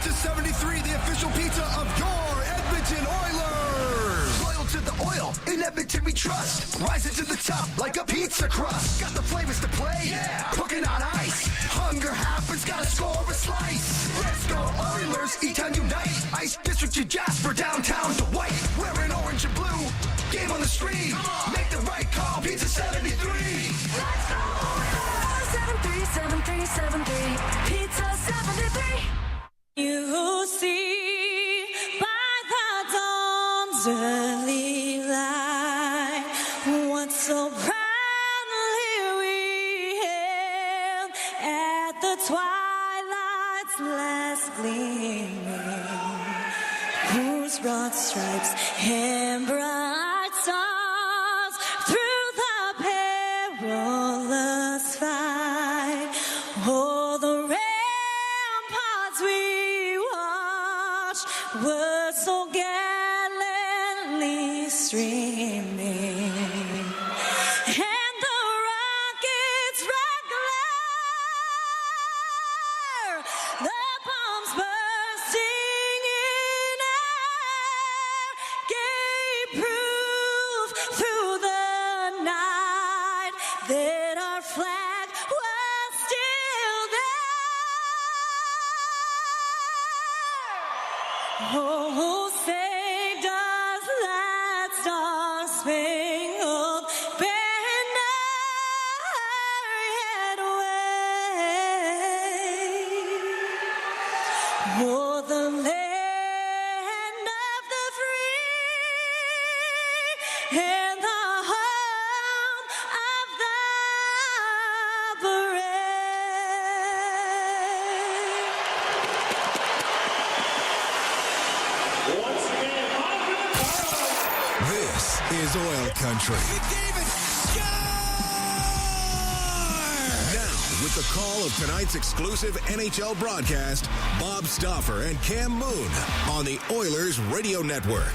Pizza 73, the official pizza of your Edmonton Oilers. Loyal to the oil, in Edmonton we trust. Rising to the top like a pizza crust. Got the flavors to play, yeah. Cooking on ice. Hunger happens, gotta score a slice. Let's go Oilers, E-Town unite. Ice District to Jasper, downtown to White. Wearing orange and blue, game on the stream. Make the right call, Pizza 73. Let's go Oilers! 737373, Pizza 73. You see by the dawn's early light what so proudly we hailed at the twilight's last gleaming, whose broad stripes and bright stars through the perilous fight. Oh, the ramparts we were so gallantly streaming, and the rockets' red glare, the bombs bursting in air, gave proof through the night that our flag was still there. Oh, say does that star-spangled banner yet wave? Oh, the land of the free and the home of the brave. This is Oil Country. Now, with the call of tonight's exclusive NHL broadcast, Bob Stauffer and Cam Moon on the Oilers Radio Network.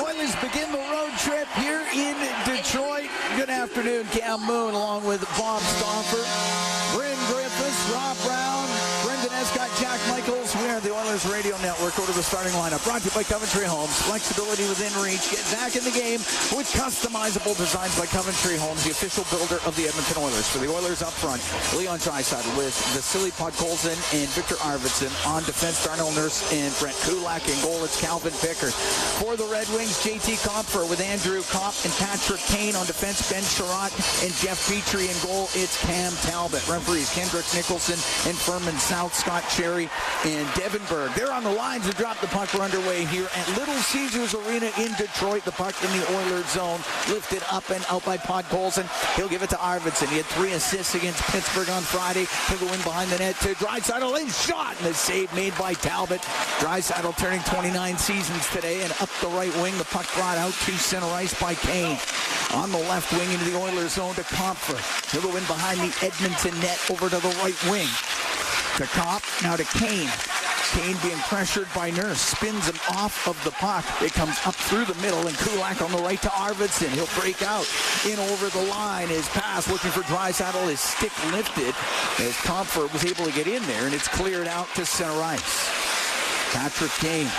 Oilers begin the road trip here in Detroit. Good afternoon, Cam Moon, along with Bob Stauffer, Bryn Griffiths, Rob Brown, Brendan Escott, Jack Michaels. We are the Oilers Radio Network. Go to the starting lineup. Brought to you by Coventry Homes. Flexibility within reach. Get back in the game with customizable designs by Coventry Homes, the official builder of the Edmonton Oilers. For the Oilers up front, Leon Draisaitl with Vasily Podkolzin and Victor Arvidsson. On defense, Darnell Nurse and Brent Kulak. In goal, it's Calvin Pickard. For the Red Wings, JT Compher with Andrew Kopp and Patrick Kane. On defense, Ben Sherratt and Jeff Petrie. In goal, it's Cam Talbot. Referees, Kendrick Nicholson and Furman South, Scott Cherry and Devenberg. They're on the lines to drop the puck. We're underway here at Little Caesars Arena in Detroit. The puck in the Oilers zone, lifted up and out by Podkolzin. He'll give it to Arvidsson. He had 3 assists against Pittsburgh on Friday. He'll go in behind the net to Draisaitl, and shot, and the save made by Talbot. Draisaitl turning 29 seasons today, and up the right wing, the puck brought out to center ice by Kane. On the left wing into the Oilers zone to Compher. He'll go in behind the Edmonton net over to the right wing. To Kopp, now to Kane. Kane being pressured by Nurse, spins him off of the puck. It comes up through the middle, and Kulak on the right to Arvidsson. He'll break out in over the line. His pass looking for Draisaitl, his stick lifted as Compher was able to get in there, and it's cleared out to center ice. Patrick Kane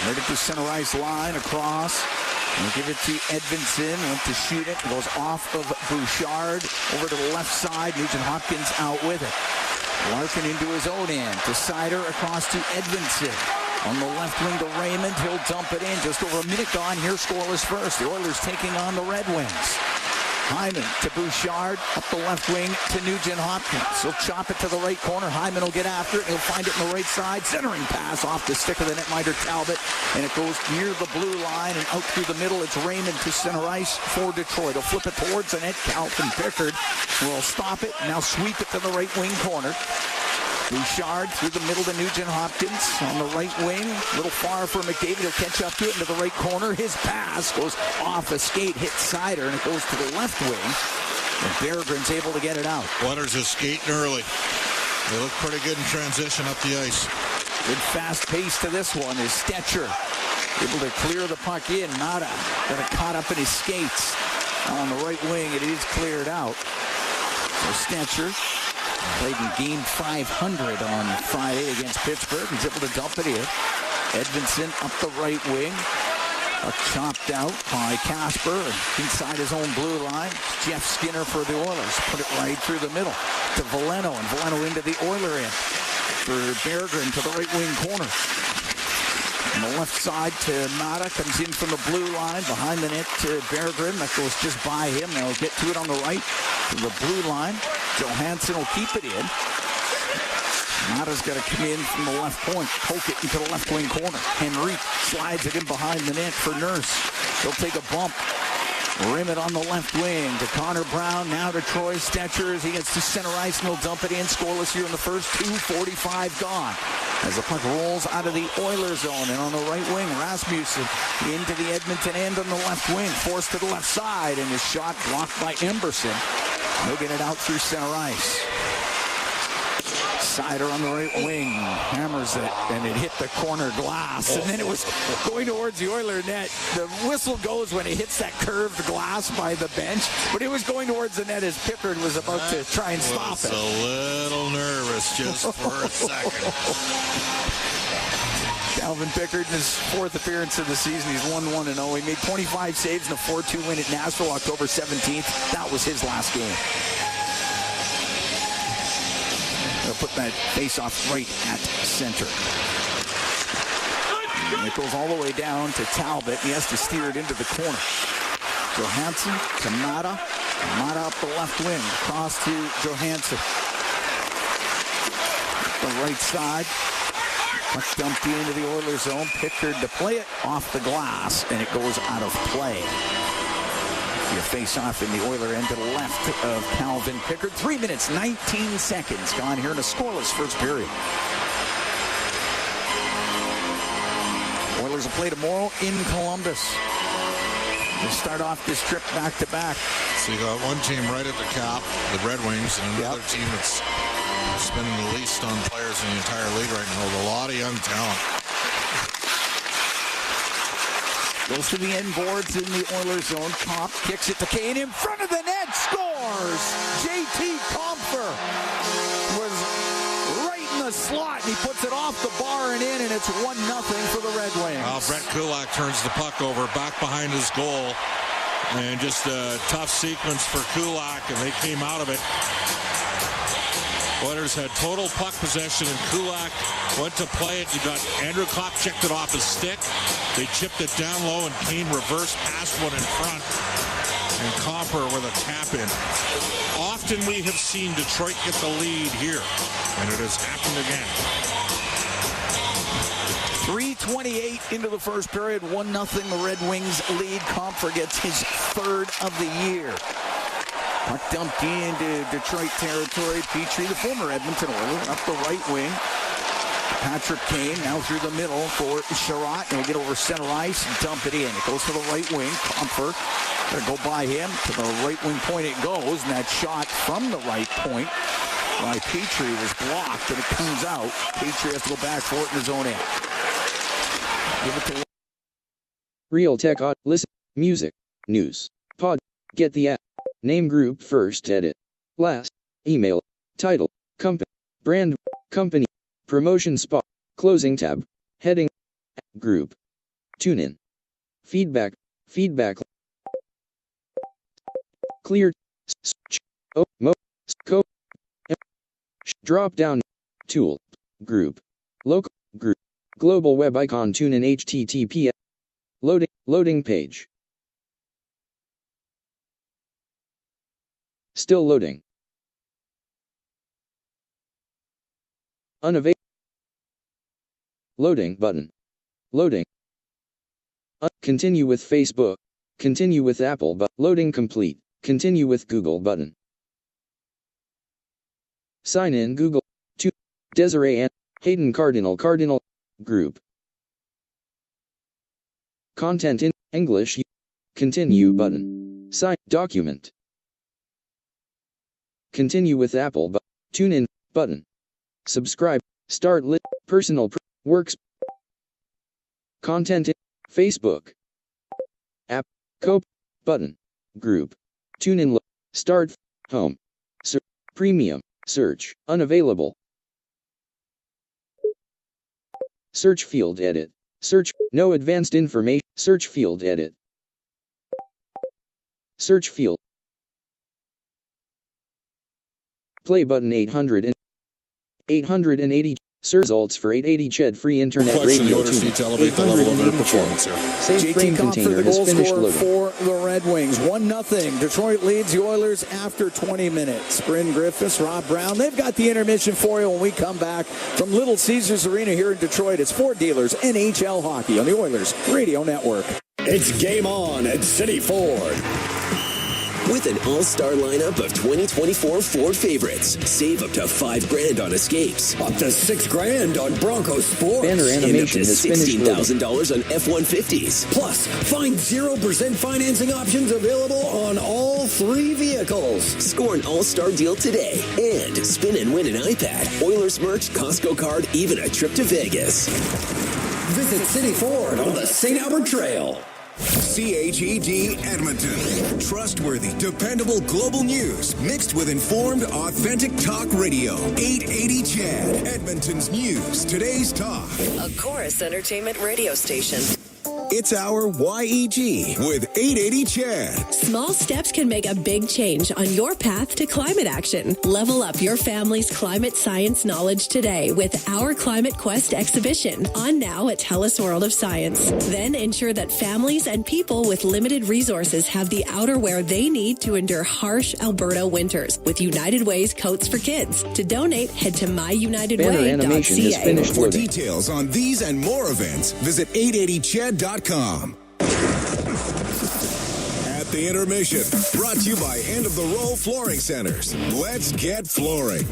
right at the center ice line across. We'll give it to Edvinsson. Went to shoot it. It goes off of Bouchard over to the left side. Nugent Hopkins out with it. Larkin into his own end. To Sider across to Edvinsson. On the left wing to Raymond. He'll dump it in. Just over a minute gone here. Scoreless first. The Oilers taking on the Red Wings. Hyman to Bouchard, up the left wing to Nugent Hopkins. He'll chop it to the right corner. Hyman will get after it. He'll find it in the right side. Centering pass off the stick of the netminder Talbot, and it goes near the blue line and out through the middle. It's Raymond to center ice for Detroit. He'll flip it towards the net. Calvin Pickard will stop it. Now sweep it to the right wing corner. Bouchard through the middle to Nugent Hopkins on the right wing. A little far for McDavid. He'll catch up to it into the right corner. His pass goes off a skate, hits Sider, and it goes to the left wing. And Berggren's able to get it out. Oilers are skating early. They look pretty good in transition up the ice. Good fast pace to this one is Stetcher. Able to clear the puck in. Nada got it caught up in his skates. On the right wing, it is cleared out. So Stetcher Played in game 500 on Friday against Pittsburgh. He's able to dump it in. Edmonton up the right wing. Chopped out by Casper inside his own blue line. Jeff Skinner for the Oilers. Put it right through the middle to Veleno, and Veleno into the Oiler end for Berggren to the right wing corner. On the left side to Mata, comes in from the blue line behind the net to Berggren. That goes just by him. They'll get to it on the right to the blue line. Johansson will keep it in. Mata's got to come in from the left point, poke it into the left wing corner. Henrique slides it in behind the net for Nurse. He'll take a bump. Rim it on the left wing to Connor Brown. Now to Troy Stetcher as he gets to center ice and he'll dump it in. Scoreless here in the first. 2:45 gone. As the puck rolls out of the Oilers zone. And on the right wing, Rasmussen into the Edmonton end on the left wing. Forced to the left side and his shot blocked by Emberson. He'll get it out through center ice. Sider on the right wing, hammers it, and it hit the corner glass. And then it was going towards the Oiler net. The whistle goes when it hits that curved glass by the bench, but it was going towards the net as Pickard was about to try and stop it. A little nervous just for a second. Calvin Pickard in his fourth appearance of the season. He's 1-1-0. He made 25 saves in a 4-2 win at Nashville October 17th. That was his last game. They'll put that face-off right at center. And it goes all the way down to Talbot. He has to steer it into the corner. Johansson to Mata. Mata up the left wing. Across to Johansson. The right side. Puck dumped into the Oilers zone. Pickard to play it off the glass, and it goes out of play. Your face-off in the Oiler end to the left of Calvin Pickard. 3 minutes, 19 seconds gone here in a scoreless first period. Oilers will play tomorrow in Columbus. They start off this trip back-to-back. So you got one team right at the cap, the Redwings, and another team that's spending the least on players in the entire league right now with a lot of young talent. Goes to the end boards in the Oilers zone. Comp kicks it to Kane in front of the net. Scores! JT Compher was right in the slot. And he puts it off the bar and in, and it's 1-0 for the Red Wings. Well, Brett Kulak turns the puck over back behind his goal. And just a tough sequence for Kulak, and they came out of it. Oilers had total puck possession, and Kulak went to play it. You got Andrew Kopp checked it off his stick. They chipped it down low, and Kane reversed past one in front. And Compher with a tap in. Often we have seen Detroit get the lead here, and it has happened again. 3:28 into the first period. 1-0 the Red Wings lead. Compher gets his third of the year. Puck dumped into Detroit territory. Petrie, the former Edmonton Oiler, up the right wing. Patrick Kane now through the middle for Sherratt. And we'll get over center ice and dump it in. It goes to the right wing. Compher going to go by him. To the right wing point it goes. And that shot from the right point by Petrie was blocked. And it comes out. Petrie has to go back for it in his own end. Give it to Real Tech Odd. Listen. Music. News. Pod. Get the app. Name group first edit. Last. Email. Title. Company. Brand. Company. Promotion spot. Closing tab. Heading. Group. Tune in. Feedback. Feedback. Clear. Scope. Drop down. Tool. Group. Local. Group. Global web icon. Tune in. HTTP. Loading page. Still loading. Unavailable. Loading button. Loading. Continue with Facebook. Continue with Apple but loading complete. Continue with Google button. Sign in Google. 2. Desiree and Hayden Cardinal Group. Content in English. Continue button. Sign document. Continue with Apple but tune in button. Subscribe. Start lit. Personal works. Content in Facebook. App. Cope. Button. Group. Tune in. Start. Home. Premium. Search, unavailable. Search field edit. Search, no advanced information. Search field edit. Search field. Play button 880. Results for 880 CHED free internet radio tuning. To elevate the level of their performance here. Save frame JT Compher, container the has goal finished scorer loading. for the Red Wings. 1-0. Detroit leads the Oilers after 20 minutes. Bryn Griffiths, Rob Brown. They've got the intermission for you when we come back from Little Caesars Arena here in Detroit. It's Ford Dealers NHL Hockey on the Oilers Radio Network. It's game on at City Ford. With an all-star lineup of 2024 Ford favorites, save up to $5,000 on escapes, up to $6,000 on Bronco Sports, Banner and up animation to has finished loading. $16,000 on F-150s. Plus, find 0% financing options available on all 3 vehicles. Score an all-star deal today and spin and win an iPad, Oilers merch, Costco card, even a trip to Vegas. Visit City Ford on the St. Albert Trail. CHED Edmonton. Trustworthy, dependable global news mixed with informed, authentic talk radio. 880 CHED. Edmonton's news. Today's talk. A Chorus Entertainment radio station. It's our YEG with 880 CHED. Small steps can make a big change on your path to climate action. Level up your family's climate science knowledge today with our Climate Quest exhibition on now at TELUS World of Science. Then ensure that families and people with limited resources have the outerwear they need to endure harsh Alberta winters with United Way's Coats for Kids. To donate, head to Banner animation has myunitedway.ca. finished For loading. details on these and more events, visit 880ched.com. At the intermission, brought to you by End of the Row Flooring Centers. Let's get flooring.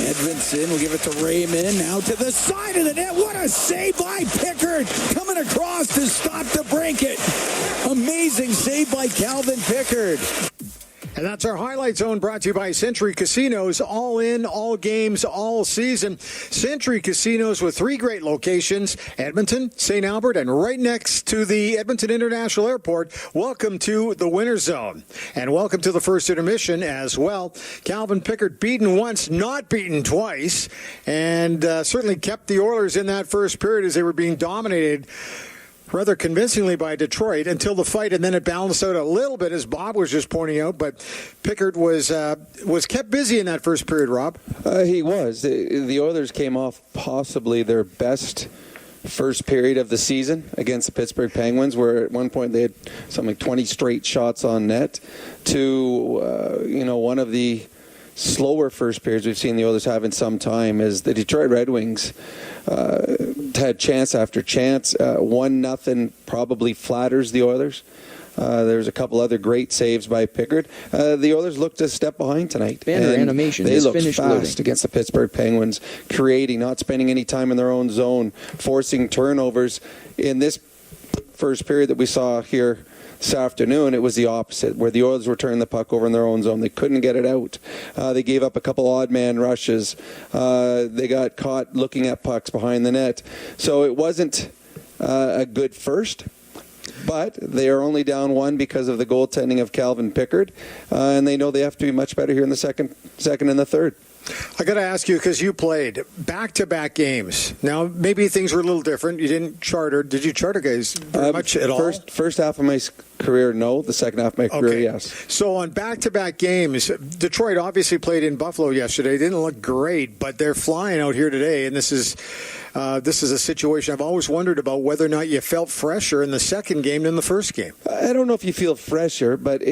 Edmonton will give it to Raymond. Now to the side of the net. What a save by Pickard. Coming across to stop the break it. Amazing save by Calvin Pickard. And that's our Highlight Zone, brought to you by Century Casinos. All in, all games, all season. Century Casinos with 3 great locations: Edmonton, St. Albert, and right next to the Edmonton International Airport. Welcome to the Winter Zone. And welcome to the first intermission as well. Calvin Pickard beaten once, not beaten twice. And certainly kept the Oilers in that first period as they were being dominated rather convincingly by Detroit until the fight, and then it balanced out a little bit, as Bob was just pointing out. But Pickard was kept busy in that first period, Rob. He was. The Oilers came off possibly their best first period of the season against the Pittsburgh Penguins, where at one point they had something like 20 straight shots on net, to one of the slower first periods we've seen the Oilers have in some time, as the Detroit Red Wings had chance after chance. 1-0 probably flatters the Oilers. There's a couple other great saves by Pickard. The Oilers looked a step behind tonight. Banner animation they has looked finished fast loading. against the Pittsburgh Penguins, creating, not spending any time in their own zone, forcing turnovers. In this first period that we saw here this afternoon, it was the opposite, where the Oilers were turning the puck over in their own zone. They couldn't get it out. They gave up a couple odd man rushes. They got caught looking at pucks behind the net. So it wasn't a good first, but they are only down 1 because of the goaltending of Calvin Pickard, and they know they have to be much better here in the second and the third. I got to ask you, because you played back-to-back games. Now, maybe things were a little different. You didn't charter. Did you charter guys very much at all? First half of my career, no. The second half of my career, yes. So on back-to-back games, Detroit obviously played in Buffalo yesterday. Didn't look great, but they're flying out here today, and this is a situation I've always wondered about, whether or not you felt fresher in the second game than the first game. I don't know if you feel fresher, but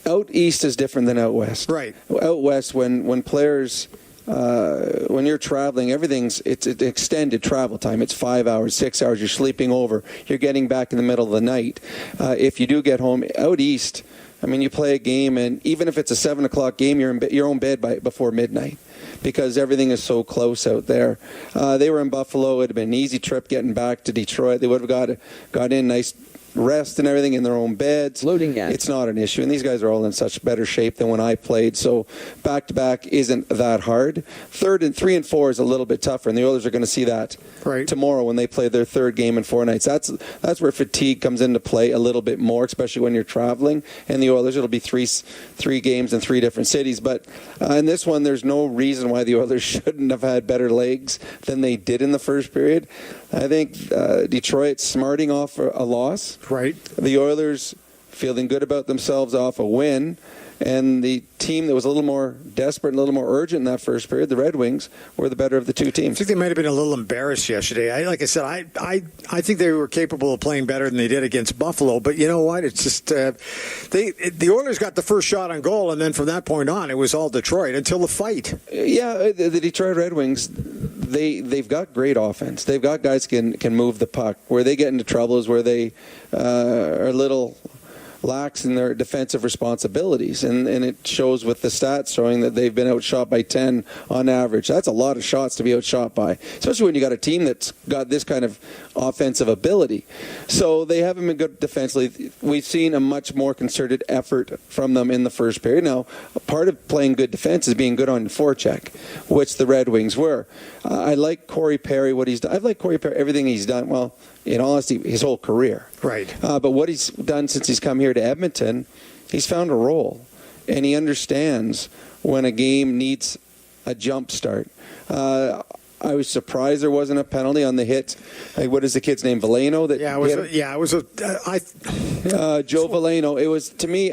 out east is different than out west. Right. Out west, when players, when you're traveling, it's an extended travel time. It's 5 hours, 6 hours. You're sleeping over. You're getting back in the middle of the night. If you do get home, out east, I mean, you play a game, and even if it's a 7 o'clock game, you're in your own bed before midnight, because everything is so close out there. They were in Buffalo. It would have been an easy trip getting back to Detroit. They would have got in nice rest and everything in their own beds. Loading at. It's not an issue. And these guys are all in such better shape than when I played. So back-to-back isn't that hard. 3 and 4 is a little bit tougher, and the Oilers are going to see that tomorrow when they play their third game in 4 nights. That's where fatigue comes into play a little bit more, especially when you're traveling. And the Oilers, it'll be three games in 3 different cities. But in this one, there's no reason why the Oilers shouldn't have had better legs than they did in the first period. I think Detroit smarting off a loss. Right. The Oilers feeling good about themselves off a win. And the team that was a little more desperate and a little more urgent in that first period, the Red Wings, were the better of the two teams. I think they might have been a little embarrassed yesterday. Like I said, I think they were capable of playing better than they did against Buffalo. But you know what? It's just the Oilers got the first shot on goal, and then from that point on, it was all Detroit until the fight. Yeah, the Detroit Red Wings, they've got great offense. They've got guys can move the puck. Where they get into trouble is where they are a little lax in their defensive responsibilities, and it shows with the stats showing that they've been outshot by 10 on average. That's a lot of shots to be outshot by, especially when you got a team that's got this kind of offensive ability. So they haven't been good defensively. We've seen a much more concerted effort from them in the first period. Now, part of playing good defense is being good on forecheck, which the Red Wings were. I like Corey Perry, what he's done. I've liked Corey Perry, everything he's done. Well, in honesty, his whole career. Right. But what he's done since he's come here to Edmonton, he's found a role. And he understands when a game needs a jump start. I was surprised there wasn't a penalty on the hit. What is the kid's name? Veleno? Joe Veleno. It was, to me,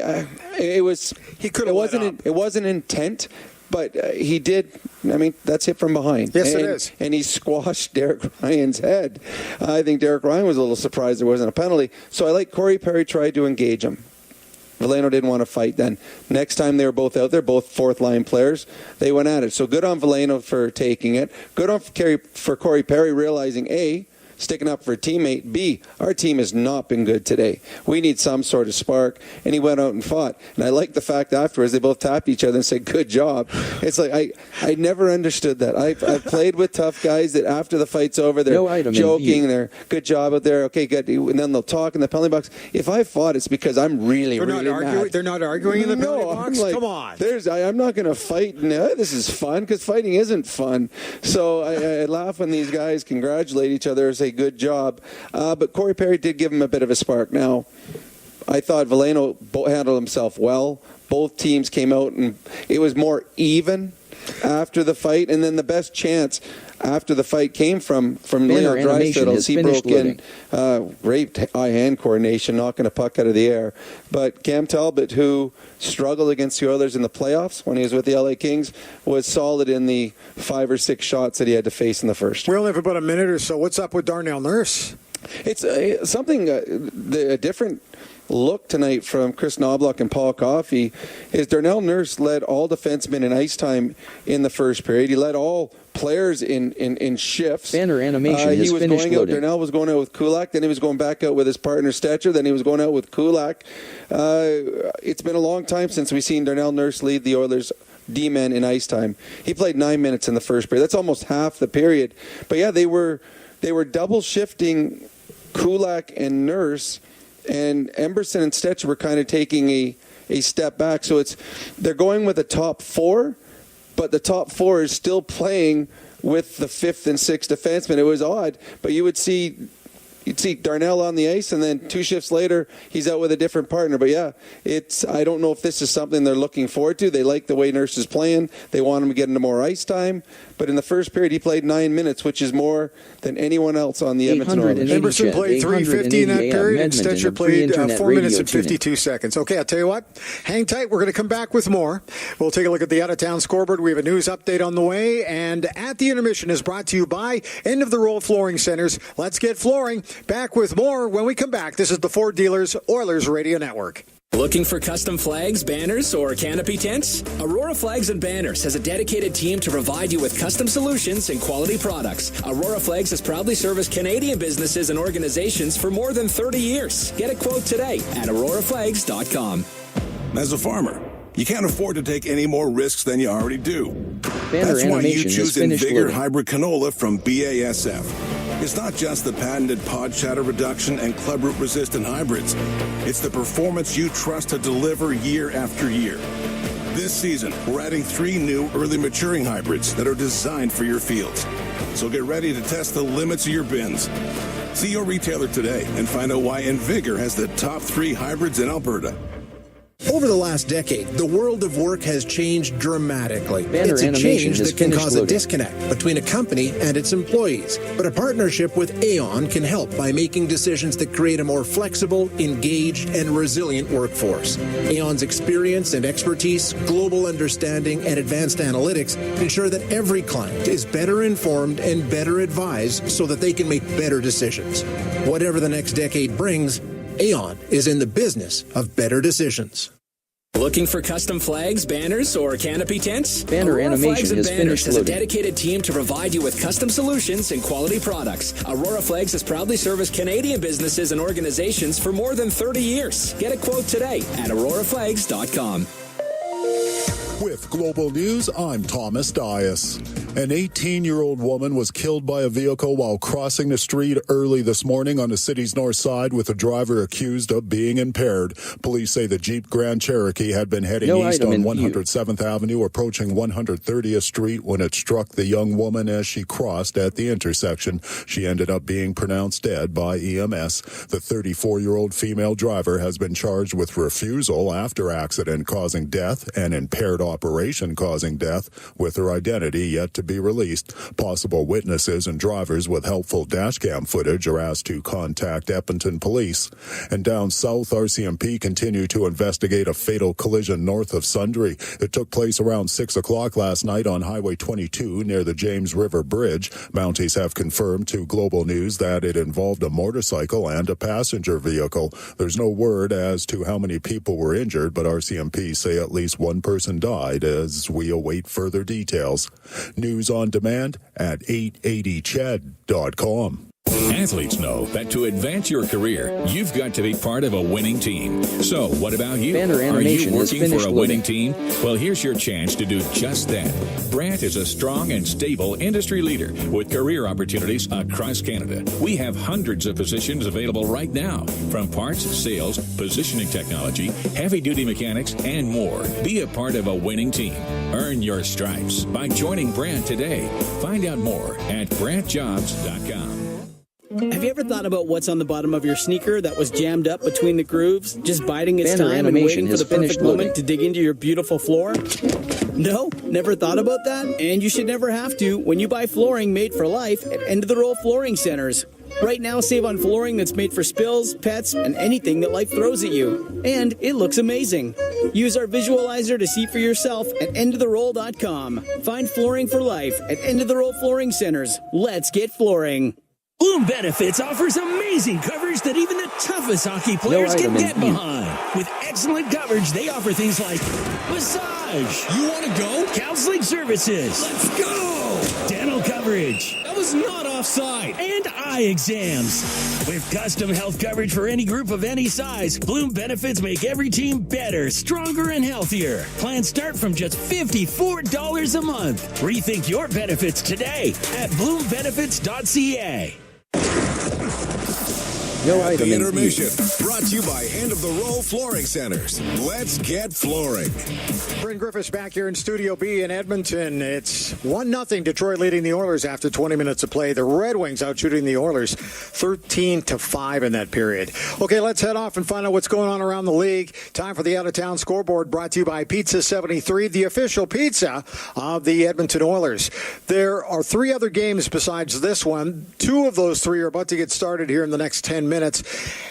it wasn't intent. But he did, that's hit from behind. Yes, it is. And he squashed Derek Ryan's head. I think Derek Ryan was a little surprised there wasn't a penalty. So I like Corey Perry tried to engage him. Veleno didn't want to fight then. Next time they were both out there, both fourth-line players, they went at it. So good on Veleno for taking it. Good on for Corey Perry realizing, A, sticking up for a teammate. B, our team has not been good today. We need some sort of spark. And he went out and fought. And I like the fact afterwards they both tapped each other and said, good job. It's like, I never understood that. I've played with tough guys that after the fight's over, they're joking. They're, good job out there. Okay, good. And then they'll talk in the penalty box. If I fought, it's because I'm really mad. They're not arguing in the penalty box? Come on. I'm not going to fight. No, this is fun, because fighting isn't fun. So I laugh when these guys congratulate each other and say, good job. But Corey Perry did give him a bit of a spark. Now, I thought Veleno handled himself well. Both teams came out, and it was more even after the fight. And then the best chance after the fight came from Leon Draisaitl as he broke in. Great eye-hand coordination, knocking a puck out of the air. But Cam Talbot, who struggled against the Oilers in the playoffs when he was with the LA Kings, was solid in the 5 or 6 shots that he had to face in the first. We only have about a minute or so. What's up with Darnell Nurse? It's something, a different look tonight from Chris Knobloch and Paul Coffey is Darnell Nurse led all defensemen in ice time in the first period. He led all players in shifts. Banner animation he is was finished going out. loading. Darnell was going out with Kulak, then he was going back out with his partner Stetcher, then he was going out with Kulak. It's been a long time since we've seen Darnell Nurse lead the Oilers D-men in ice time. He played 9 minutes in the first period. That's almost half the period. But yeah, they were double shifting Kulak and Nurse, and Emberson and Stetcher were kind of taking a step back. So they're going with a top 4, but the top 4 is still playing with the 5th and 6th defensemen. It was odd, but you'd see Darnell on the ice, and then 2 shifts later, he's out with a different partner. But yeah, I don't know if this is something they're looking forward to. They like the way Nurse is playing. They want him to get into more ice time. But in the first period, he played 9 minutes, which is more than anyone else on the Edmonton Oilers. Emerson played 3:50 in that period, and Stetcher played 4 minutes and 52 seconds. Okay, I'll tell you what. Hang tight. We're going to come back with more. We'll take a look at the out-of-town scoreboard. We have a news update on the way. And At the Intermission is brought to you by End of the Road Flooring Centers. Let's get flooring. Back with more when we come back. This is the Ford Dealers Oilers Radio Network. Looking for custom flags, banners, or canopy tents? Aurora Flags and Banners has a dedicated team to provide you with custom solutions and quality products. Aurora Flags has proudly serviced Canadian businesses and organizations for more than 30 years. Get a quote today at auroraflags.com. As a farmer, you can't afford to take any more risks than you already do. Banner That's why you animation choose is finished Invigor loading. Hybrid Canola from BASF. It's not just the patented pod shatter reduction and club root resistant hybrids. It's the performance you trust to deliver year after year. This season, we're adding 3 new early maturing hybrids that are designed for your fields. So get ready to test the limits of your bins. See your retailer today and find out why Invigor has the top 3 hybrids in Alberta. Over the last decade, the world of work has changed dramatically. Banner it's a animation change has that can finished cause loading. a disconnect between a company and its employees. But a partnership with Aon can help by making decisions that create a more flexible, engaged, and resilient workforce. Aon's experience and expertise, global understanding, and advanced analytics ensure that every client is better informed and better advised so that they can make better decisions. Whatever the next decade brings, Aon is in the business of better decisions. Looking for custom flags, banners, or canopy tents? Banner Aurora animation Flags and has Banners finished has a loading. dedicated team to provide you with custom solutions and quality products. Aurora Flags has proudly serviced Canadian businesses and organizations for more than 30 years. Get a quote today at auroraflags.com. With Global News, I'm Thomas Dias. An 18-year-old woman was killed by a vehicle while crossing the street early this morning on the city's north side with a driver accused of being impaired. Police say the Jeep Grand Cherokee had been heading east on 107th Avenue, approaching 130th Street when it struck the young woman as she crossed at the intersection. She ended up being pronounced dead by EMS. The 34-year-old female driver has been charged with refusal after accident causing death and impaired operation causing death, with her identity yet to be released. Possible witnesses and drivers with helpful dashcam footage are asked to contact Edmonton police. And down south, RCMP continue to investigate a fatal collision north of Sundre. It took place around 6 o'clock last night on Highway 22 near the James River Bridge. Mounties have confirmed to Global News that it involved a motorcycle and a passenger vehicle. There's no word as to how many people were injured, but RCMP say at least one person died as we await further details. News on demand at 880ched.com. Athletes know that to advance your career, you've got to be part of a winning team. So, what about you? Banner Are you animation has working for finished a loading. winning team? Well, here's your chance to do just that. Brandt is a strong and stable industry leader with career opportunities across Canada. We have hundreds of positions available right now, from parts, sales, positioning technology, heavy-duty mechanics, and more. Be a part of a winning team. Earn your stripes by joining Brandt today. Find out more at BrandtJobs.com. Have you ever thought about what's on the bottom of your sneaker that was jammed up between the grooves, just biding its Banner time and animation waiting for has the perfect finished moment loading. to dig into your beautiful floor? No? Never thought about that? And you should never have to when you buy flooring made for life at end-of-the-roll flooring centers. Right now, save on flooring that's made for spills, pets, and anything that life throws at you. And it looks amazing. Use our visualizer to see for yourself at endoftheroll.com. Find flooring for life at end-of-the-roll flooring centers. Let's get flooring. Bloom Benefits offers amazing coverage that even the toughest hockey players can get behind. With excellent coverage, they offer things like massage. You want to go? Counseling services. Let's go. Dental coverage. That was not offside. And eye exams. With custom health coverage for any group of any size, Bloom Benefits make every team better, stronger, and healthier. Plans start from just $54 a month. Rethink your benefits today at bloombenefits.ca. No item The in intermission brought to you by End of the Roll Flooring Centers. Let's get flooring. Bryn Griffiths back here in Studio B in Edmonton. It's 1-0 Detroit leading the Oilers after 20 minutes of play. The Red Wings out shooting the Oilers 13-5 in that period. Okay, let's head off and find out what's going on around the league. Time for the out-of-town scoreboard brought to you by Pizza 73, the official pizza of the Edmonton Oilers. There are 3 other games besides this one. 2 of those 3 are about to get started here in the next 10 minutes.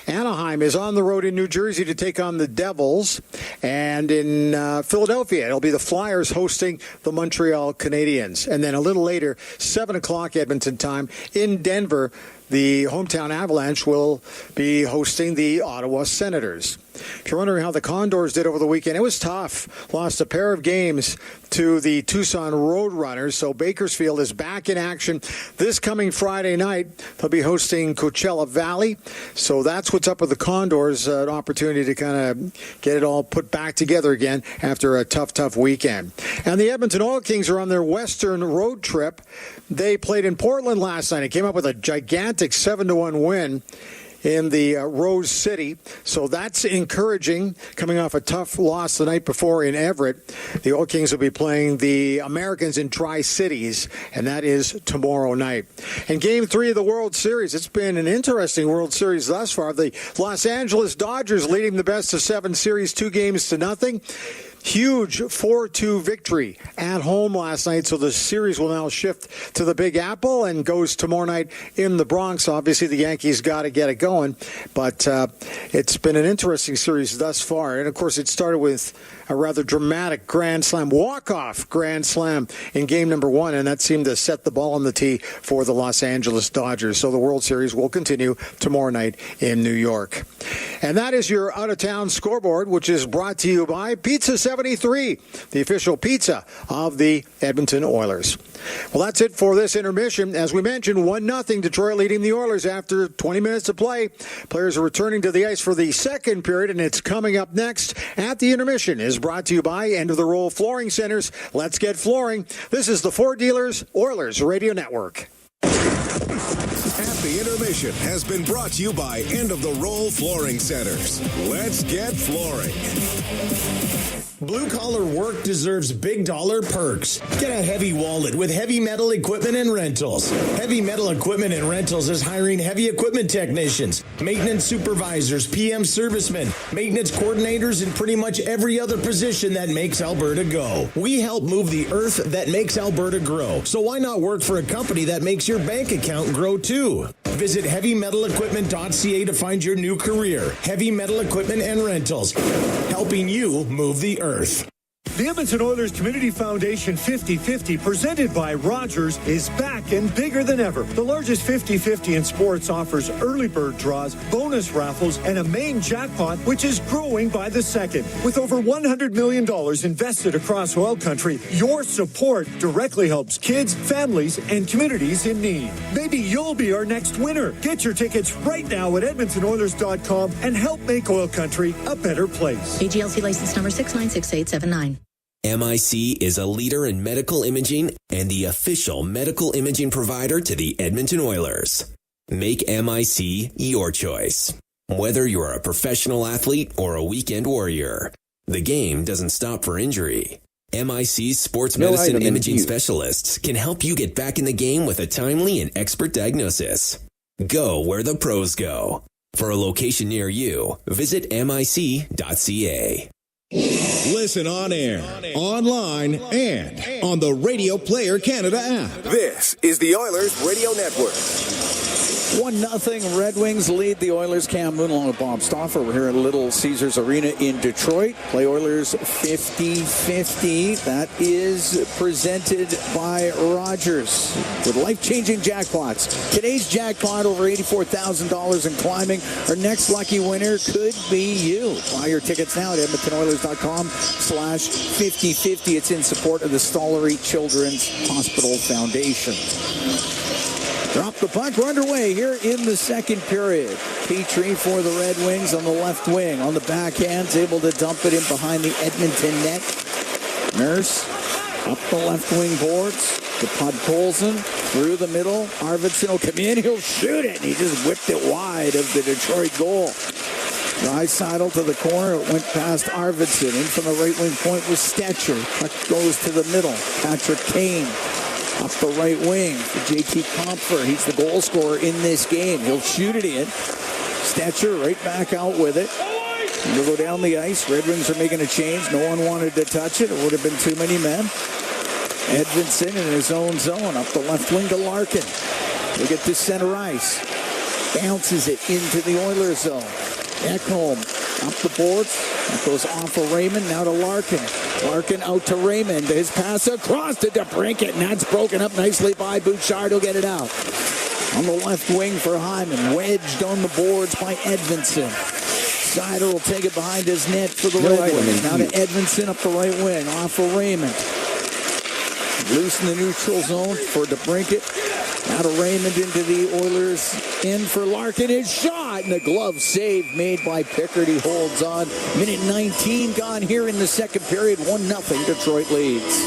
Anaheim is on the road in New Jersey to take on the Devils. And in Philadelphia, it'll be the Flyers hosting the Montreal Canadiens. And then a little later, 7 o'clock Edmonton time, in Denver, the hometown Avalanche will be hosting the Ottawa Senators. If you're wondering how the Condors did over the weekend, it was tough. Lost a pair of games to the Tucson Roadrunners, so Bakersfield is back in action this coming Friday night. They'll be hosting Coachella Valley, so that's what's up with the Condors, an opportunity to kind of get it all put back together again after a tough weekend. And the Edmonton Oil Kings are on their western road trip. They played in Portland last night and came up with a gigantic 7-1 win in the Rose City. So that's encouraging, coming off a tough loss the night before in Everett. The Oil Kings will be playing the Americans in Tri-Cities, and that is tomorrow night. And Game 3 of the World Series, it's been an interesting World Series thus far. The Los Angeles Dodgers leading the best-of-7 series 2-0. Huge 4-2 victory at home last night, so the series will now shift to the Big Apple and goes tomorrow night in the Bronx. Obviously, the Yankees got to get it going, but it's been an interesting series thus far. And, of course, it started with a rather dramatic grand slam, walk-off grand slam in game number 1, and that seemed to set the ball on the tee for the Los Angeles Dodgers. So the World Series will continue tomorrow night in New York. And that is your out-of-town scoreboard, which is brought to you by Pizza 73, the official pizza of the Edmonton Oilers. Well, that's it for this intermission. As we mentioned, 1-0 Detroit leading the Oilers after 20 minutes of play. Players are returning to the ice for the second period, and it's coming up next at the intermission. Is brought to you by End of the Roll Flooring Centers. Let's get flooring. This is the Ford Dealers Oilers Radio Network. At the intermission has been brought to you by End of the Roll Flooring Centers. Let's get flooring. Blue-collar work deserves big dollar perks. Get a heavy wallet with Heavy Metal Equipment and Rentals. Heavy Metal Equipment and Rentals is hiring heavy equipment technicians, maintenance supervisors, PM servicemen, maintenance coordinators, and pretty much every other position that makes Alberta go. We help move the earth that makes Alberta grow. So why not work for a company that makes your bank account grow too? Visit heavymetalequipment.ca to find your new career. Heavy Metal Equipment and Rentals, helping you move the earth. The Edmonton Oilers Community Foundation 50-50, presented by Rogers, is back and bigger than ever. The largest 50-50 in sports offers early bird draws, bonus raffles, and a main jackpot, which is growing by the second. With over $100 million invested across oil country, your support directly helps kids, families, and communities in need. Maybe you'll be our next winner. Get your tickets right now at EdmontonOilers.com and help make oil country a better place. AGLC license number 696879. MIC is a leader in medical imaging and the official medical imaging provider to the Edmonton Oilers. Make MIC your choice. Whether you're a professional athlete or a weekend warrior, the game doesn't stop for injury. MIC's sports medicine imaging specialists can help you get back in the game with a timely and expert diagnosis. Go where the pros go. For a location near you, visit mic.ca. Listen on air, online, and on the Radio Player Canada app. This is the Oilers Radio Network. 1-0 Red Wings lead the Oilers. Cam Moon along with Bob Stauffer. We're here at Little Caesars Arena in Detroit. Play Oilers 50-50. That is presented by Rogers with life-changing jackpots. Today's jackpot over $84,000 in climbing. Our next lucky winner could be you. Buy your tickets now at EdmontonOilers.com/5050. It's in support of the Stollery Children's Hospital Foundation. Drop the puck. We're underway here in the second period. Petrie for the Red Wings on the left wing. On the backhand's able to dump it in behind the Edmonton net. Nurse up the left wing boards. The Podkolzin through the middle. Arvidsson will come in. He'll shoot it. He just whipped it wide of the Detroit goal. Draisaitl to the corner. It went past Arvidsson. In from the right wing point was Stetcher. Puck goes to the middle. Patrick Kane. Up the right wing for JT Compher. He's the goal scorer in this game. He'll shoot it in. Stetcher right back out with it. He'll go down the ice. Red Wings are making a change. No one wanted to touch it. It would have been too many men. Edvinsson in his own zone. Up the left wing to Larkin. They get to center ice. Bounces it into the Oilers zone. Ekholm up the boards. That goes off of Raymond. Now to Larkin. Larkin out to Raymond. His pass across to DeBrincat, and that's broken up nicely by Bouchard. He'll get it out. On the left wing for Hyman. Wedged on the boards by Edmondson. Seider will take it behind his net for the Redwings. Now to Edmondson up the right wing. Off for Raymond. Loose in the neutral zone for DeBrincat. Now to Raymond into the Oilers. In for Larkin. His shot. And the glove save made by Pickard. He holds on. Minute 19 gone here in the second period. 1-0 Detroit leads.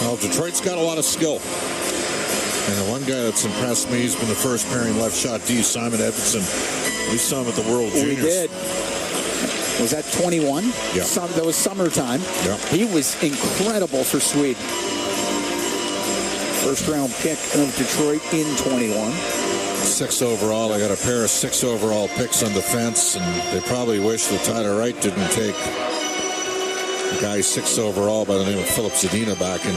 Well, Detroit's got a lot of skill. And the one guy that's impressed me has been the first pairing left shot D, Simon Edmondson. We saw him at the World Juniors. We did. Was that 21? Yeah. That was summertime. Yeah. He was incredible for Sweden. First round pick of Detroit in 21. 6 overall. I got a pair of 6 overall picks on defense, and they probably wish that Tyler Wright didn't take a guy 6 overall by the name of Philip Zadina back in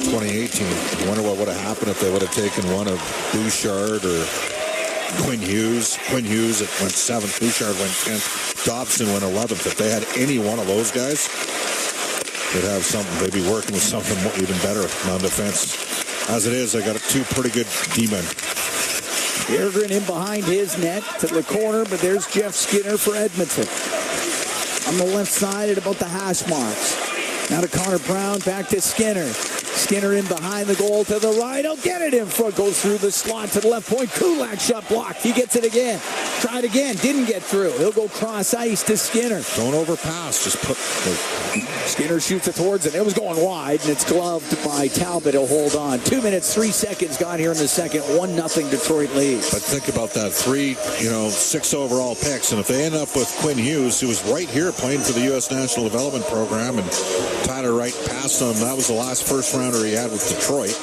2018. I wonder what would have happened if they would have taken one of Bouchard or Quinn Hughes. Quinn Hughes went 7th. Bouchard went 10th. Dobson went 11th. If they had any one of those guys, they'd have something. They'd be working with something even better on defense. As it is, I got 2 pretty good D-men. Berggren in behind his net to the corner, but there's Jeff Skinner for Edmonton. On the left side at about the hash marks. Now to Connor Brown, back to Skinner. Skinner in behind the goal to the right. He'll get it in front. Goes through the slot to the left point. Kulak shot blocked. He gets it again. Tried again. Didn't get through. He'll go cross ice to Skinner. Don't overpass. Just put... Skinner shoots it towards it. It was going wide, and it's gloved by Talbot. He'll hold on. 2 minutes, 3 seconds gone here in the second. 1-0 Detroit leads. But think about that. 6 overall picks. And if they end up with Quinn Hughes, who was right here playing for the U.S. National Development Program, and Tyler Wright passed him. That was the last first-rounder he had with Detroit.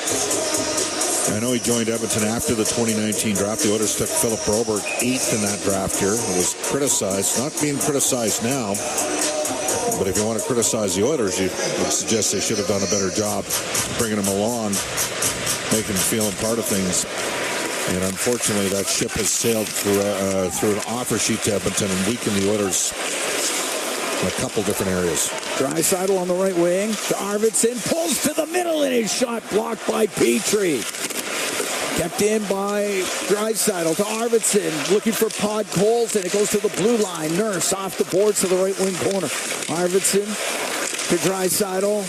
I know he joined Edmonton after the 2019 draft. The Oilers took Philip Broberg 8th in that draft here. It was criticized. Not being criticized now. But if you want to criticize the Oilers, you would suggest they should have done a better job bringing him along, making him feel a part of things. And unfortunately, that ship has sailed through an offer sheet to Edmonton and weakened the Oilers in a couple different areas. Draisaitl on the right wing. To Arvidsson. Pulls to the middle, and his shot blocked by Petrie. Kept in by Draisaitl to Arvidsson. Looking for Pod Coles, and it goes to the blue line. Nurse off the boards to the right wing corner. Arvidsson to Draisaitl.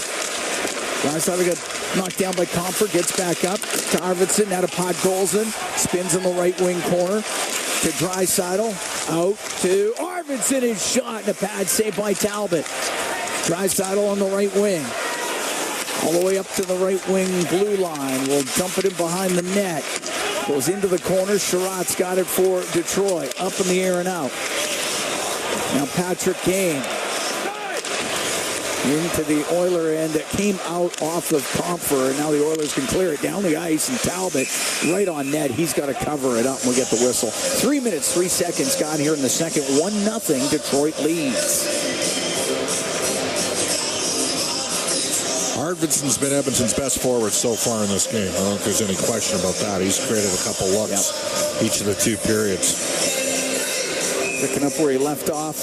Draisaitl got knocked down by Comfort. Gets back up to Arvidsson. Now to Pod Colson. Spins in the right wing corner. To Draisaitl. Out to Arvidsson. His shot and a pad save by Talbot. Draisaitl on the right wing. All the way up to the right wing blue line. Will dump it in behind the net. Goes into the corner. Sherratt's got it for Detroit. Up in the air and out. Now Patrick Kane. Into the Oiler end. That came out off of Comfort. Now the Oilers can clear it down the ice. And Talbot right on net. He's got to cover it up. And we'll get the whistle. 3 minutes, 3 seconds gone here in the second. 1-0 Detroit leads. Arvidsson's been Edmonton's best forward so far in this game. I don't think there's any question about that. He's created a couple looks each of the 2 periods. Picking up where he left off.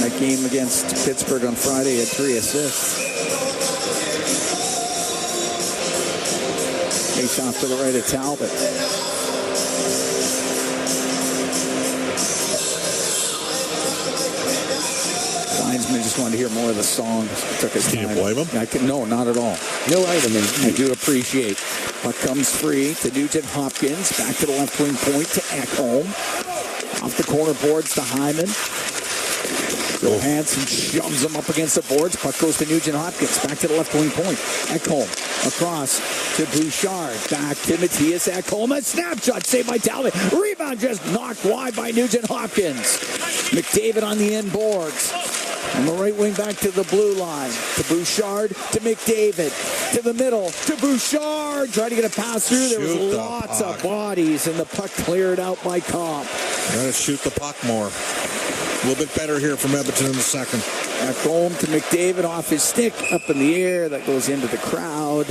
That game against Pittsburgh on Friday, had 3 assists. Face off to the right of Talbot. Linesman just wanted to hear more of the song. Took his time. Can you blame him? No, not at all. No item. I do appreciate. Puck comes free to Nugent Hopkins. Back to the left wing point to Ekholm. Off the corner boards to Hyman. Johansson shoves him up against the boards. Puck goes to Nugent Hopkins. Back to the left wing point. Ekholm across to Bouchard. Back to Matthias Ekholm. A snapshot saved by Talbot. Rebound just knocked wide by Nugent Hopkins. McDavid on the end boards. On the right wing back to the blue line. To Bouchard to McDavid. To the middle to Bouchard. Trying to get a pass through. There was lots of bodies and the puck cleared out by Comp. Got to shoot the puck more. A little bit better here from Edmonton in the second. Back home to McDavid off his stick. Up in the air. That goes into the crowd.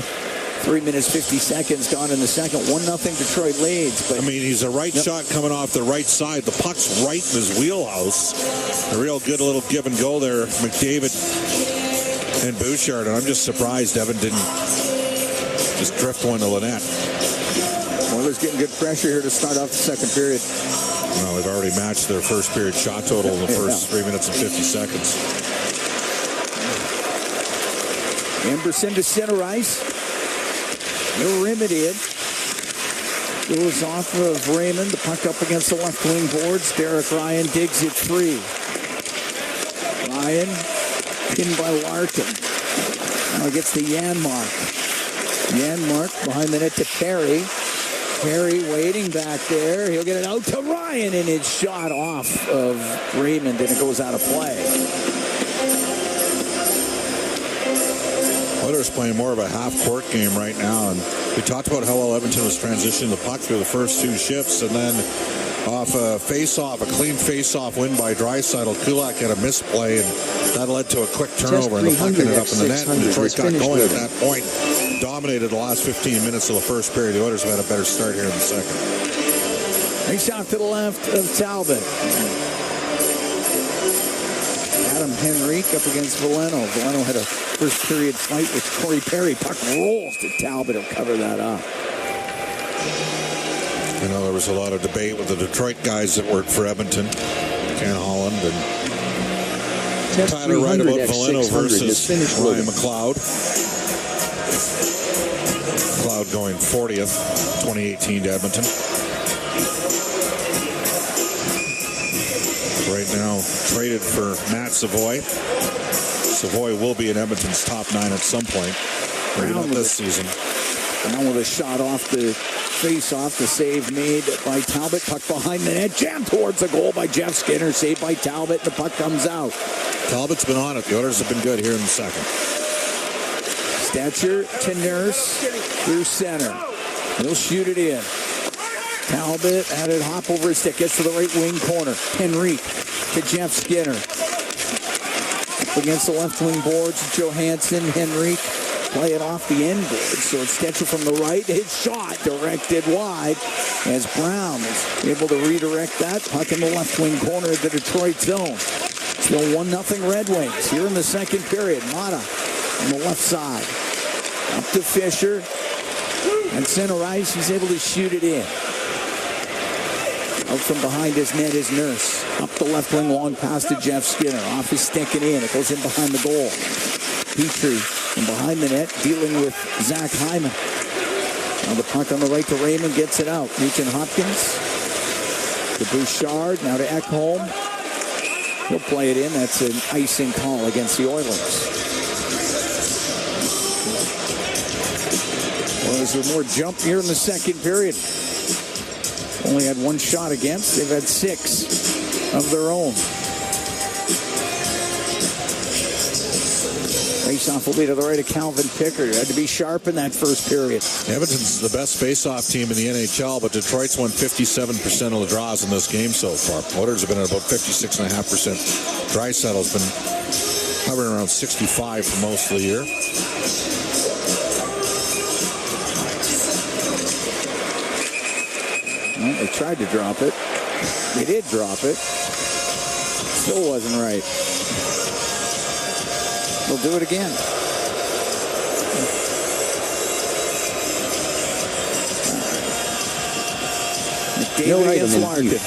3 minutes, 50 seconds gone in the second. 1-0 Detroit leads. But he's a right shot coming off the right side. The puck's right in his wheelhouse. A real good little give and go there. McDavid and Bouchard. And I'm just surprised Evan didn't Just drift one to Lynette. Oilers getting good pressure here to start off the second period. Well, they've already matched their first period shot total in the first 3 minutes and 50 seconds. Emberson to center ice. No rim it in. Goes off of Raymond. The puck up against the left wing boards. Derek Ryan digs it free. Ryan pinned by Larkin. Now it gets to Janmark. Janmark behind the net to Perry. Perry waiting back there. He'll get it out to Ryan, and it's shot off of Raymond, and it goes out of play. Oilers playing more of a half-court game right now, and we talked about how well Edmonton was transitioning the puck through the first two shifts, and then off a face-off, a clean face-off win by Draisaitl, Kulak had a misplay, and that led to a quick turnover, and the puck ended up in the net, and Detroit got going at that point. Dominated the last 15 minutes of the first period. The Oilers have had a better start here in the second. Nice shot to the left of Talbot. Adam Henrique up against Veleno. Veleno had a first period fight with Corey Perry. Puck rolls to Talbot. He'll cover that up. You know, there was a lot of debate with the Detroit guys that worked for Edmonton. Ken Holland and Tyler Wright about Veleno versus Ryan McLeod. McLeod going 40th, 2018 to Edmonton. Right now, traded for Matt Savoy. Savoy will be in Edmonton's top 9 at some point. Maybe not this season. Brown with a shot off the face-off. The save made by Talbot. Puck behind the net. Jammed towards the goal by Jeff Skinner. Saved by Talbot. The puck comes out. Talbot's been on it. The Oilers have been good here in the second. Stetcher to Nurse through center. He'll shoot it in. Talbot had it hop over his stick. Gets to the right wing corner. Henrique to Jeff Skinner. Up against the left wing boards. Johansson, Henrique. Play it off the end board. So it's Stetcher from the right. His shot directed wide as Brown is able to redirect that. Puck in the left wing corner of the Detroit zone. Still 1-0 Red Wings here in the second period. Mata on the left side. Up to Fisher. And center ice, he's able to shoot it in. Out from behind his net is Nurse. Up the left wing, long pass to Jeff Skinner. Off his stick and in. It goes in behind the goal. Petrie from behind the net, dealing with Zach Hyman. Now the puck on the right to Raymond, gets it out. Nugent Hopkins to Bouchard. Now to Ekholm. He'll play it in. That's an icing call against the Oilers. Oilers with more jump here in the second period. Only had one shot against. They've had 6 of their own. Face-off will be to the right of Calvin Pickard. Had to be sharp in that first period. Edmonton's the best face-off team in the NHL, but Detroit's won 57% of the draws in this game so far. Oilers have been at about 56.5%. Draisaitl's been hovering around 65 for most of the year. Well, they tried to drop it. They did drop it. Still wasn't right. They'll do it again. McDavid against Larkin.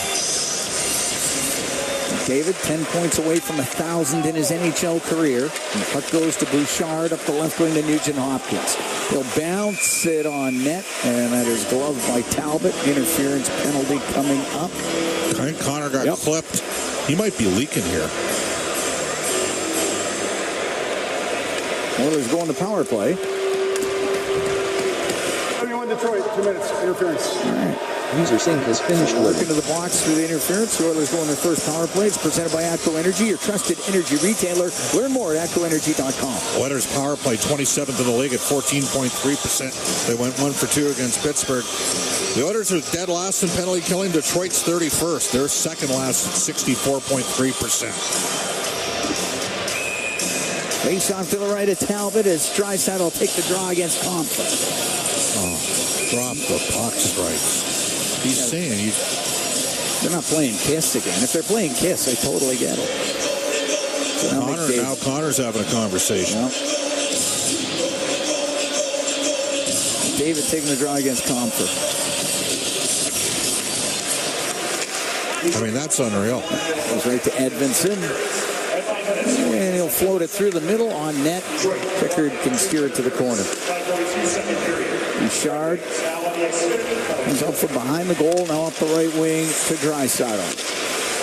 McDavid 10 points away from 1,000 in his NHL career. And the puck goes to Bouchard up the left wing to Nugent Hopkins. He'll bounce it on net, and that is gloved by Talbot. Interference penalty coming up. Connor got clipped. He might be leaking here. Oilers going to power play. 71 Detroit, 2 minutes, interference. All right. User sync has finished Work working. into the box through the interference. The Oilers go on their first power play. It's presented by ATCO Energy, your trusted energy retailer. Learn more at ATCOenergy.com. Oilers power play 27th in the league at 14.3%. They went 1 for 2 against Pittsburgh. The Oilers are dead last in penalty killing. Detroit's 31st. They're second last at 64.3%. Face off to the right of Talbot as Draisaitl will take the draw against Compton. Oh, drop the puck strikes. He's saying they're not playing Kiss again. If they're playing Kiss, I totally get it. So now Connor's having a conversation. Well, McDavid taking the draw against Comfort. I mean, that's unreal. Goes right to Edmondson. And he'll float it through the middle on net. Pickard can steer it to the corner. Bouchard comes up from behind the goal. Now up the right wing to Draisaitl.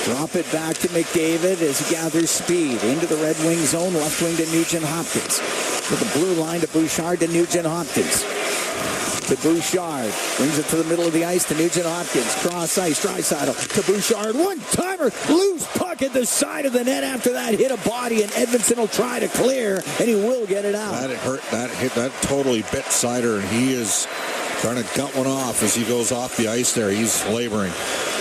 Drop it back to McDavid as he gathers speed. Into the Red Wing zone. Left wing to Nugent-Hopkins. To the blue line to Bouchard to Nugent-Hopkins. To Bouchard. Brings it to the middle of the ice to Nugent-Hopkins. Cross ice. Draisaitl to Bouchard. One-timer. Loose puck at the side of the net after that. Hit a body, and Edmonton will try to clear, and he will get it out. That hurt. That totally bit Seider, and he is trying to gut one off as he goes off the ice there. He's laboring.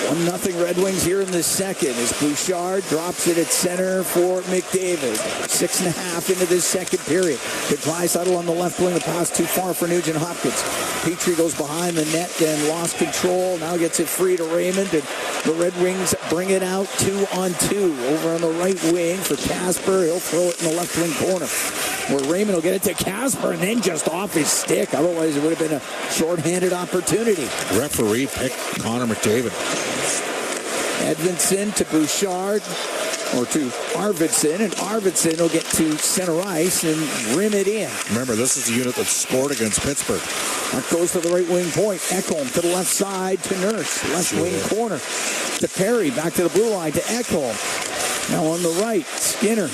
1-0 Red Wings here in the second as Bouchard drops it at center for McDavid. 6.5 into this second period. To Draisaitl on the left wing. The pass too far for Nugent-Hopkins. Petrie goes behind the net and lost control. Now gets it free to Raymond. And the Red Wings bring it out 2-on-2. Over on the right wing for Casper. He'll throw it in the left wing corner, where Raymond will get it to Casper and then just off his stick. Otherwise, it would have been a shorthanded opportunity. Referee picked Connor McDavid. Edmondson to Bouchard, or to Arvidsson, and Arvidsson will get to center ice and rim it in. Remember, this is the unit that scored against Pittsburgh. That goes to the right wing point. Ekholm to the left side to Nurse. Left wing corner to Perry. Back to the blue line to Ekholm. Now on the right, Skinner.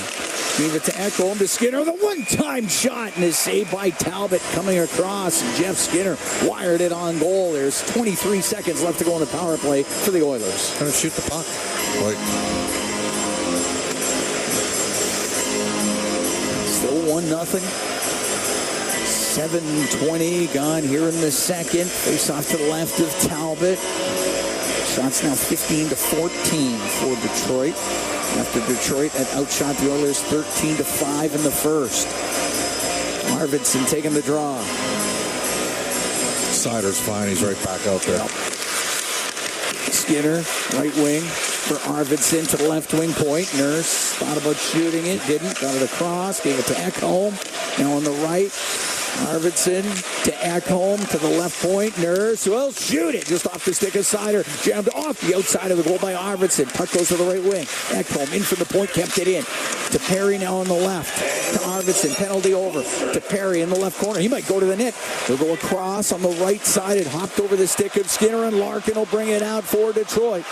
Leave it to Ekholm to Skinner. The one-time shot and is saved by Talbot coming across. Jeff Skinner wired it on goal. There's 23 seconds left to go in the power play for the Oilers. Going to shoot the puck. Still 1-0. 7:20 gone here in the second. Face off to the left of Talbot. Shots now 15-14 for Detroit. After Detroit had outshot the Oilers 13-5 in the first. Arvidsson taking the draw. Seider's fine. He's right back out there. Skinner, right wing for Arvidsson to the left wing point. Nurse thought about shooting it, didn't. Got it across, gave it to Ekholm. Now on the right, Arvidsson to Ekholm to the left point. Nurse will shoot it just off the stick of Seider. Jammed off the outside of the goal by Arvidsson. Puck goes to the right wing. Ekholm in from the point, kept it in. To Perry now on the left. To Arvidsson, penalty over. To Perry in the left corner. He might go to the net. He'll go across on the right side. It hopped over the stick of Skinner, and Larkin will bring it out for Detroit.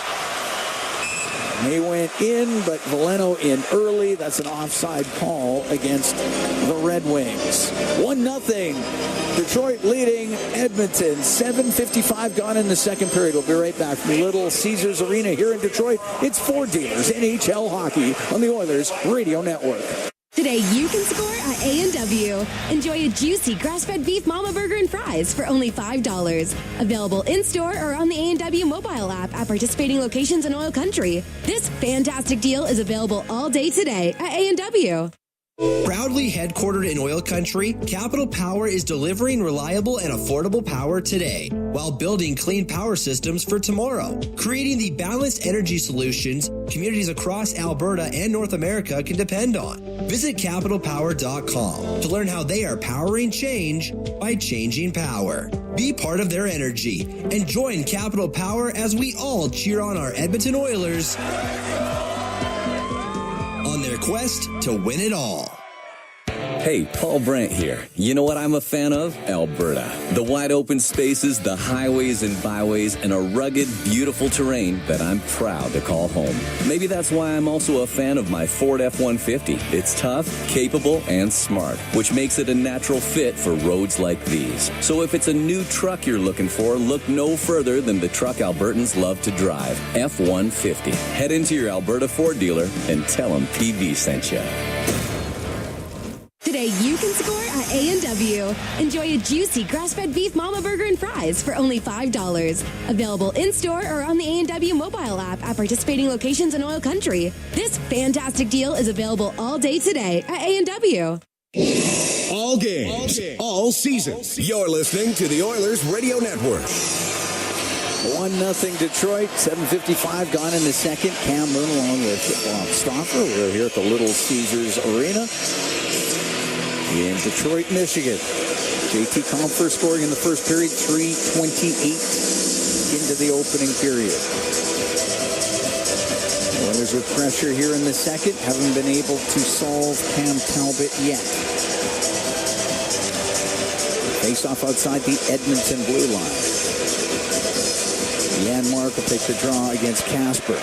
They went in, but Veleno in early. That's an offside call against the Red Wings. 1-0. Detroit leading Edmonton. 7:55 gone in the second period. We'll be right back from Little Caesars Arena here in Detroit. It's Four Dealers NHL Hockey on the Oilers Radio Network. Today you can score at A&W. Enjoy a juicy grass-fed beef mama burger and fries for only $5. Available in-store or on the A&W mobile app at participating locations in Oil Country. This fantastic deal is available all day today at A&W. Proudly headquartered in Oil Country, Capital Power is delivering reliable and affordable power today while building clean power systems for tomorrow, creating the balanced energy solutions communities across Alberta and North America can depend on. Visit capitalpower.com to learn how they are powering change by changing power. Be part of their energy and join Capital Power as we all cheer on our Edmonton Oilers on their quest to win it all. Hey, Paul Brandt here. You know what I'm a fan of? Alberta. The wide open spaces, the highways and byways, and a rugged, beautiful terrain that I'm proud to call home. Maybe that's why I'm also a fan of my Ford F-150. It's tough, capable, and smart, which makes it a natural fit for roads like these. So if it's a new truck you're looking for, look no further than the truck Albertans love to drive, F-150. Head into your Alberta Ford dealer and tell them PV sent you. Today you can score at A&W. Enjoy a juicy grass-fed beef mama burger and fries for only $5. Available in-store or on the A&W mobile app at participating locations in Oil Country. This fantastic deal is available all day today at A&W. All games, all seasons. You're listening to the Oilers Radio Network. 1-0 Detroit, 7:55 gone in the second. Cam Moon along with Bob Stauffer. We're here at the Little Caesars Arena in Detroit, Michigan. JT Compher scoring in the first period, 3:28 into the opening period. Oilers with pressure here in the second. Haven't been able to solve Cam Talbot yet. Face off outside the Edmonton blue line. Janmark will take the draw against Casper.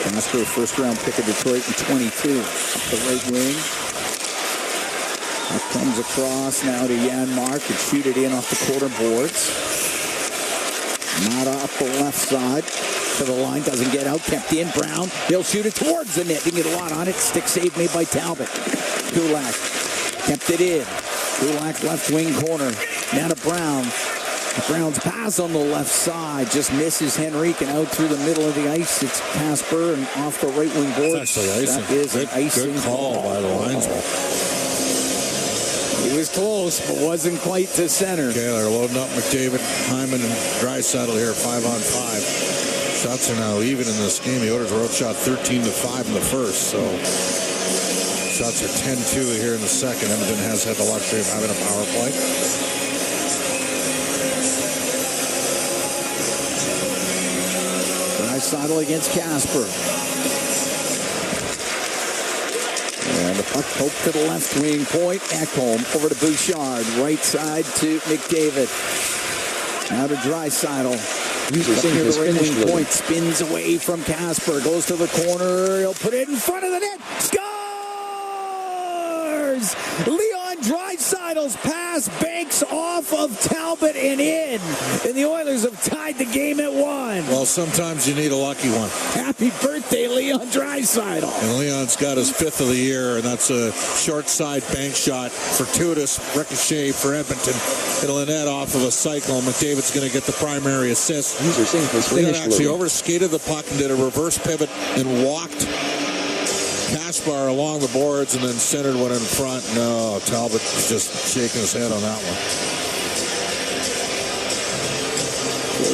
Casper, first round pick of Detroit in 22. Up the right wing. That comes across now to Janmark and shoot it in off the quarter boards. Mata up the left side to the line, doesn't get out, kept in. Brown, he'll shoot it towards the net. Didn't get a lot on it. Stick save made by Talbot. Kulak kept it in. Kulak left wing corner. Now to Brown. Brown's pass on the left side just misses Henrique and out through the middle of the ice. It's Casper and off the right wing boards. That is an icing call by the linesman. He was close, but wasn't quite to center. Okay, they're loading up McDavid, Hyman, and Draisaitl here, 5-on-5. Shots are now even in this game. The Oilers were outshot 13-5 in the first, so shots are 10-2 here in the second. Edmonton has had the luxury of having a power play. Draisaitl against Casper. And the puck poked to the left wing point. Ekholm over to Bouchard. Right side to McDavid. Now to Draisaitl. Near the right wing point. Spins away from Casper. Goes to the corner. He'll put it in front of the net. Scores! Leon Draisaitl's pass banks off of Talbot and in. And the Oilers have tied the game at 1. Well, sometimes you need a lucky one. Happy birthday, Leon Draisaitl. And Leon's got his 5th of the year, and that's a short side bank shot. Fortuitous ricochet for Edmonton. It'll net off of a cycle. McDavid's going to get the primary assist. Leon actually overskated the puck and did a reverse pivot and walked Kaspar along the boards and then centered one in front. No, Talbot just shaking his head on that one.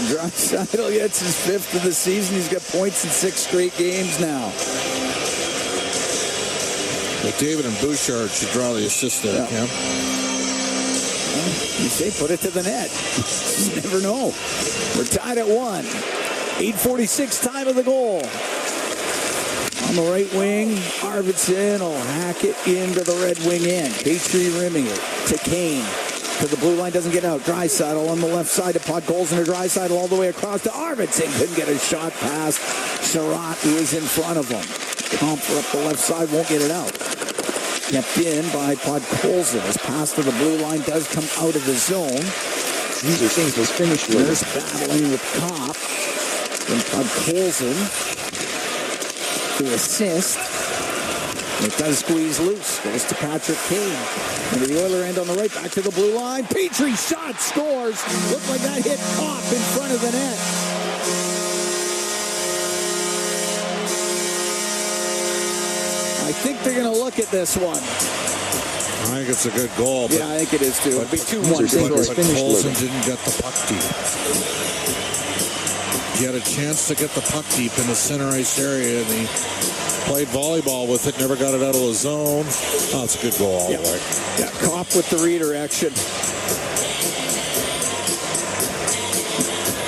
Draisaitl gets his 5th of the season. He's got points in 6 straight games now. McDavid and Bouchard should draw the assist there, Cam. You say put it to the net. You never know. We're tied at 1. 8:46 time of the goal. On the right wing, Arvidsson will hack it into the Red Wing end. Petrie rimming it to Kane. To the blue line, doesn't get out. Draisaitl on the left side to Podkolzin to Draisaitl all the way across to Arvidsson. Couldn't get a shot past Sherratt, who is in front of him. Compher up the left side, won't get it out. Kept in by Podkolzin. His pass to the blue line does come out of the zone. These are things was finished with. There's battling with Kopp. And Podkolzin to assist. It does squeeze loose. Goes to Patrick Kane. Into the Oiler end on the right. Back to the blue line. Petrie shot scores. Looked like that hit Kopp in front of the net. I think they're going to look at this one. I think it's a good goal. Yeah, I think it is too. It'll be 2-1. But Colson didn't get the puck deep. He had a chance to get the puck deep in the center ice area, and he played volleyball with it, never got it out of the zone. Oh, it's a good goal all the way. Yeah, Kopp with the redirection.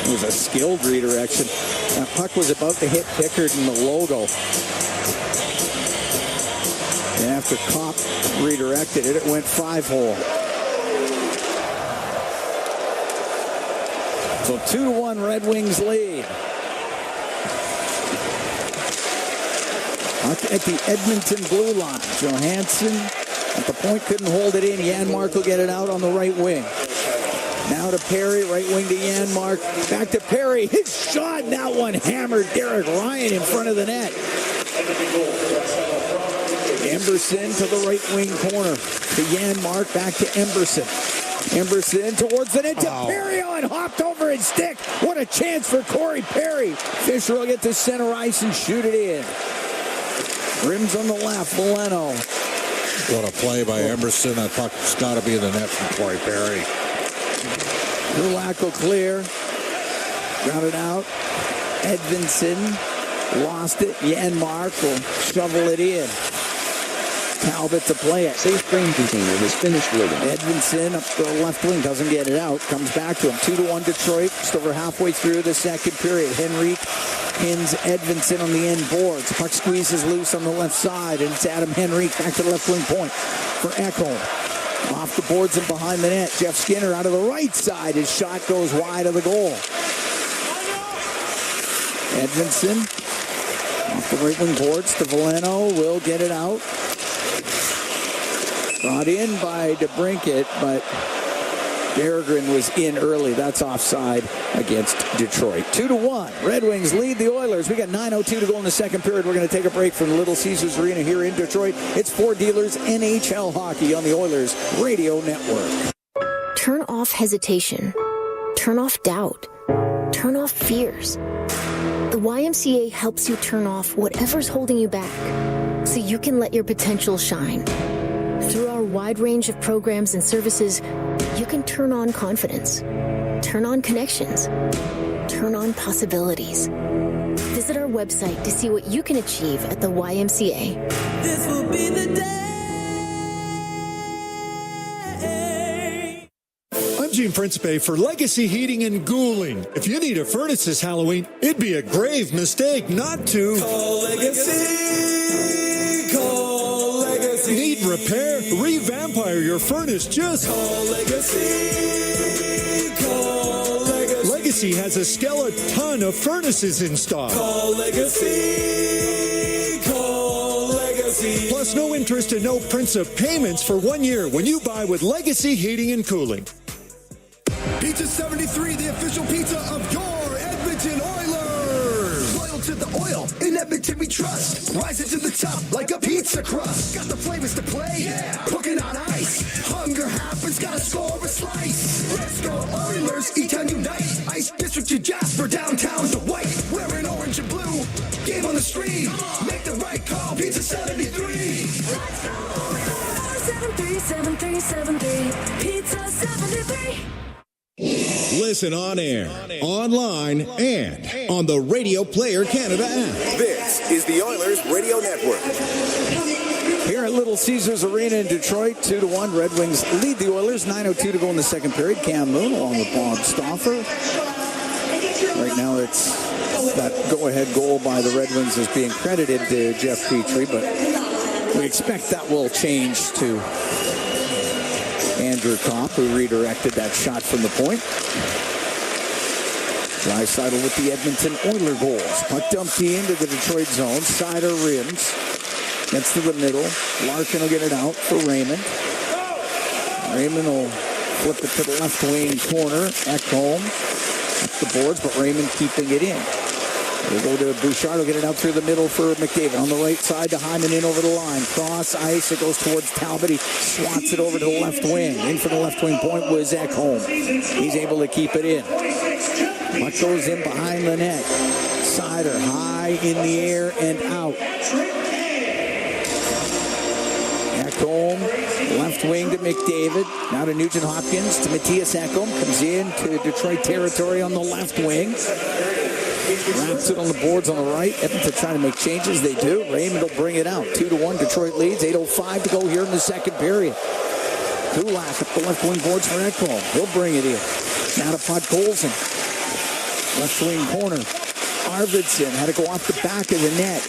It was a skilled redirection. That puck was about to hit Pickard in the logo. And after Kopp redirected it, it went 5-hole. So 2-1 Red Wings lead. At the Edmonton blue line. Johansson at the point couldn't hold it in. Janmark will get it out on the right wing. Now to Perry, right wing to Janmark. Back to Perry. His shot, and that one hammered Derek Ryan in front of the net. Emberson to the right wing corner. To Janmark, back to Emberson. Emberson towards the net to Perry and hopped over his stick. What a chance for Corey Perry. Fisher will get to center ice and shoot it in. Rims on the left, Milano. What a play by Emerson. That puck's got to be in the net from Corey Perry. Kulak will clear. Grounded out. Edvinson lost it. Janmark will shovel it in. Talbot to play it. Safe grain container was finished loading. Edmonton up the left wing, doesn't get it out. Comes back to him. 2-1 Detroit. Just over halfway through the second period. Henrique pins Edmonton on the end boards. Puck squeezes loose on the left side, and it's Adam Henrique back to the left wing point for Ekholm. Off the boards and behind the net. Jeff Skinner out of the right side. His shot goes wide of the goal. Edmondson off the right wing boards to Veleno. Will get it out. Brought in by DeBrincat, but Berggren was in early. That's offside against Detroit. 2-1. Red Wings lead the Oilers. We got 9:02 to go in the second period. We're going to take a break from Little Caesars Arena here in Detroit. It's Ford Dealers NHL Hockey on the Oilers Radio Network. Turn off hesitation. Turn off doubt. Turn off fears. The YMCA helps you turn off whatever's holding you back so you can let your potential shine. Through our wide range of programs and services, you can turn on confidence, turn on connections, turn on possibilities. Visit our website to see what you can achieve at the YMCA. This will be the day. I'm Gene Principe for Legacy Heating and Cooling. If you need a furnace this Halloween, it'd be a grave mistake not to Call Legacy. Call Legacy. Need repair? Revampire your furnace. Just call Legacy. Call Legacy. Legacy has a skeleton of furnaces in stock. Call Legacy. Call Legacy. Plus no interest and no principal payments for 1 year when you buy with Legacy Heating and Cooling. Pizza 73, the official pizza of your Edmonton Oilers. Loyal to the oil, in Edmonton we trust. Rising to the top like a pizza crust. Got the flavors to play, yeah. Cooking on ice. Hunger happens, gotta score a slice. Let's go Oilers, E-Town unite. Ice District to Jasper, downtown to White. Wearing orange and blue, game on the street. Make the right call, Pizza 73. Let's go Oilers. 737373, Pizza 73. Listen on air, online, and on the Radio Player Canada app. This is the Oilers Radio Network. Here at Little Caesars Arena in Detroit, 2-1. Red Wings lead the Oilers. 9:02 to go in the second period. Cam Moon along with Bob Stauffer. Right now it's that go-ahead goal by the Red Wings is being credited to Jeff Petrie, but we expect that will change to Andrew Kopp, who redirected that shot from the point. Draisaitl with the Edmonton Oiler goals. Puck dumped into the Detroit zone. Sider rims. Gets to the middle. Larkin will get it out for Raymond. Raymond will flip it to the left wing corner. Ekholm up the boards, but Raymond keeping it in. They go to Bouchard, will get it out through the middle for McDavid. On the right side to Hyman in over the line. Cross ice, it goes towards Talbot. He swats it over to the left wing. In for the left wing point was Ekholm. He's able to keep it in. Puck goes in behind the net. Sider high in the air and out. Ekholm, left wing to McDavid. Now to Nugent Hopkins, to Matthias Ekholm. Comes in to Detroit territory on the left wing. Wraps it on the boards on the right. Edmonton trying to make changes. They do. Raymond will bring it out. 2-1. Detroit leads. 8:05 to go here in the second period. Kulak up the left wing boards for Ekholm. He'll bring it in. Now to Podkolzin. Left wing corner. Arvidsson had to go off the back of the net.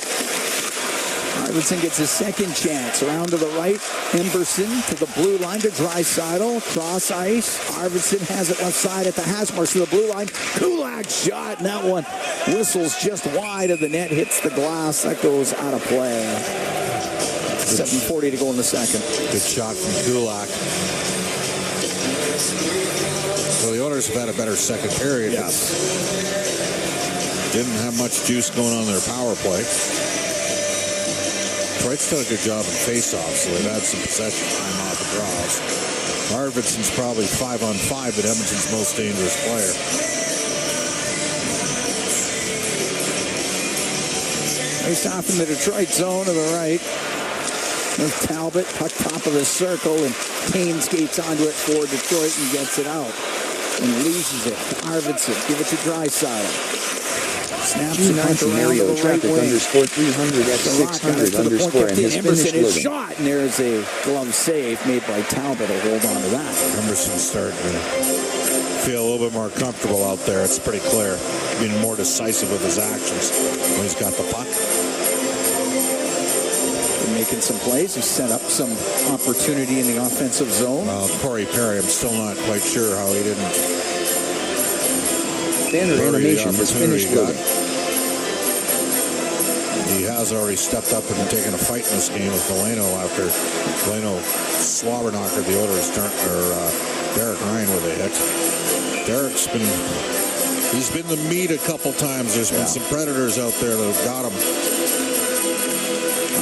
Arvidsson gets his second chance. Around to the right. Emberson to the blue line to Draisaitl. Cross ice. Arvidsson has it left side at the hash marks to the blue line. Kulak shot, and that one whistles just wide of the net. Hits the glass. That goes out of play. 7:40 to go in the second. Good shot from Kulak. Well, the Oilers have had a better second period. Yes. Didn't have much juice going on their power play. Detroit's done a good job in face-offs, so they've had some possession time off the draws. Arvidsson's probably 5-on-5, but Edmonton's most dangerous player. Face off in the Detroit zone to the right. With Talbot, puck top of the circle, and Kane skates onto it for Detroit and gets it out. And loses it to Arvidsson. Give it to Draisaitl. Snaps G19 aerial traffic underscore 300 at 600 underscore and his finished is loading. shot, and there's a glove save made by Talbot. Will hold on to that. Emerson's starting to feel a little bit more comfortable out there. It's pretty clear. Being more decisive with his actions when he's got the puck. Making some plays. He set up some opportunity in the offensive zone. Corey Perry, I'm still not quite sure how he didn't. Banner animation is finished loading. He has already stepped up and taken a fight in this game with Veleno after Veleno slobber-knockered the Oilers, Derek Ryan with a hit. He's been the meat a couple times. There's been some predators out there that have got him.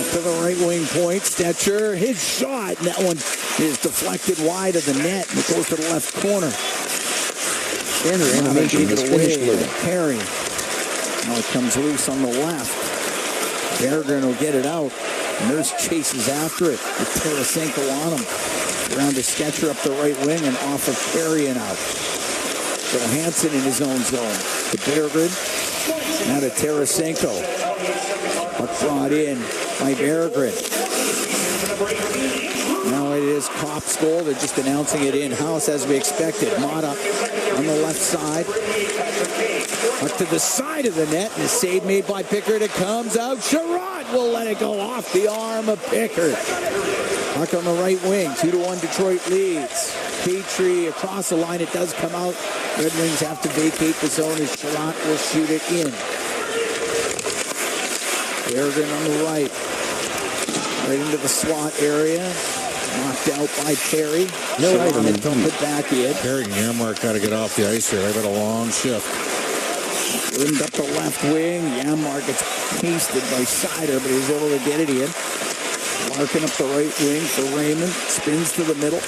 Up to the right wing point, Stetcher, his shot, and that one is deflected wide of the net, and it goes to the left corner. Banner animation is finished loading. Perry. Now it comes loose on the left. Berggren will get it out. Nurse chases after it with Tarasenko on him. Around to Stetcher up the right wing and off of Perry and out. Johansson in his own zone. To Berggren. Now to Tarasenko. Puck brought in by Berggren. Now it is Kopp's goal. They're just announcing it in-house as we expected. Mata on the left side. Up to the side of the net, and a save made by Pickard. It comes out. Sherrod will let it go off the arm of Pickard. Puck on the right wing. 2-1 Detroit leads. Petrie across the line. It does come out. Red Wings have to vacate the zone as Sherrod will shoot it in. Berggren on the right. Right into the slot area. Knocked out by Perry. No item in put back in. Perry and Yamark got to get off the ice here. They've had a long shift. Rimmed up the left wing. Yamark gets pasted by Sider, but he's able to get it in. Larkin up the right wing for Raymond. Spins to the middle.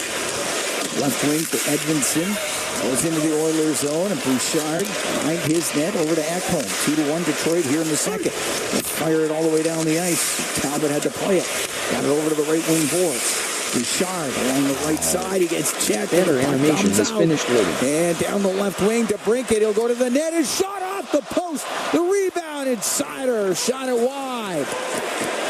Left wing for Edmonton. Goes into the Oilers zone, and Bouchard behind his net over to Ekholm. 2-1 Detroit here in the second. Let's fire it all the way down the ice. Talbot had to play it. Got it over to the right wing boards. Bouchard along the right side. He gets checked. Banner animation is finished loading. And down the left wing to Brinkett. He'll go to the net. His shot off the post. The rebound. And Sider shot it wide.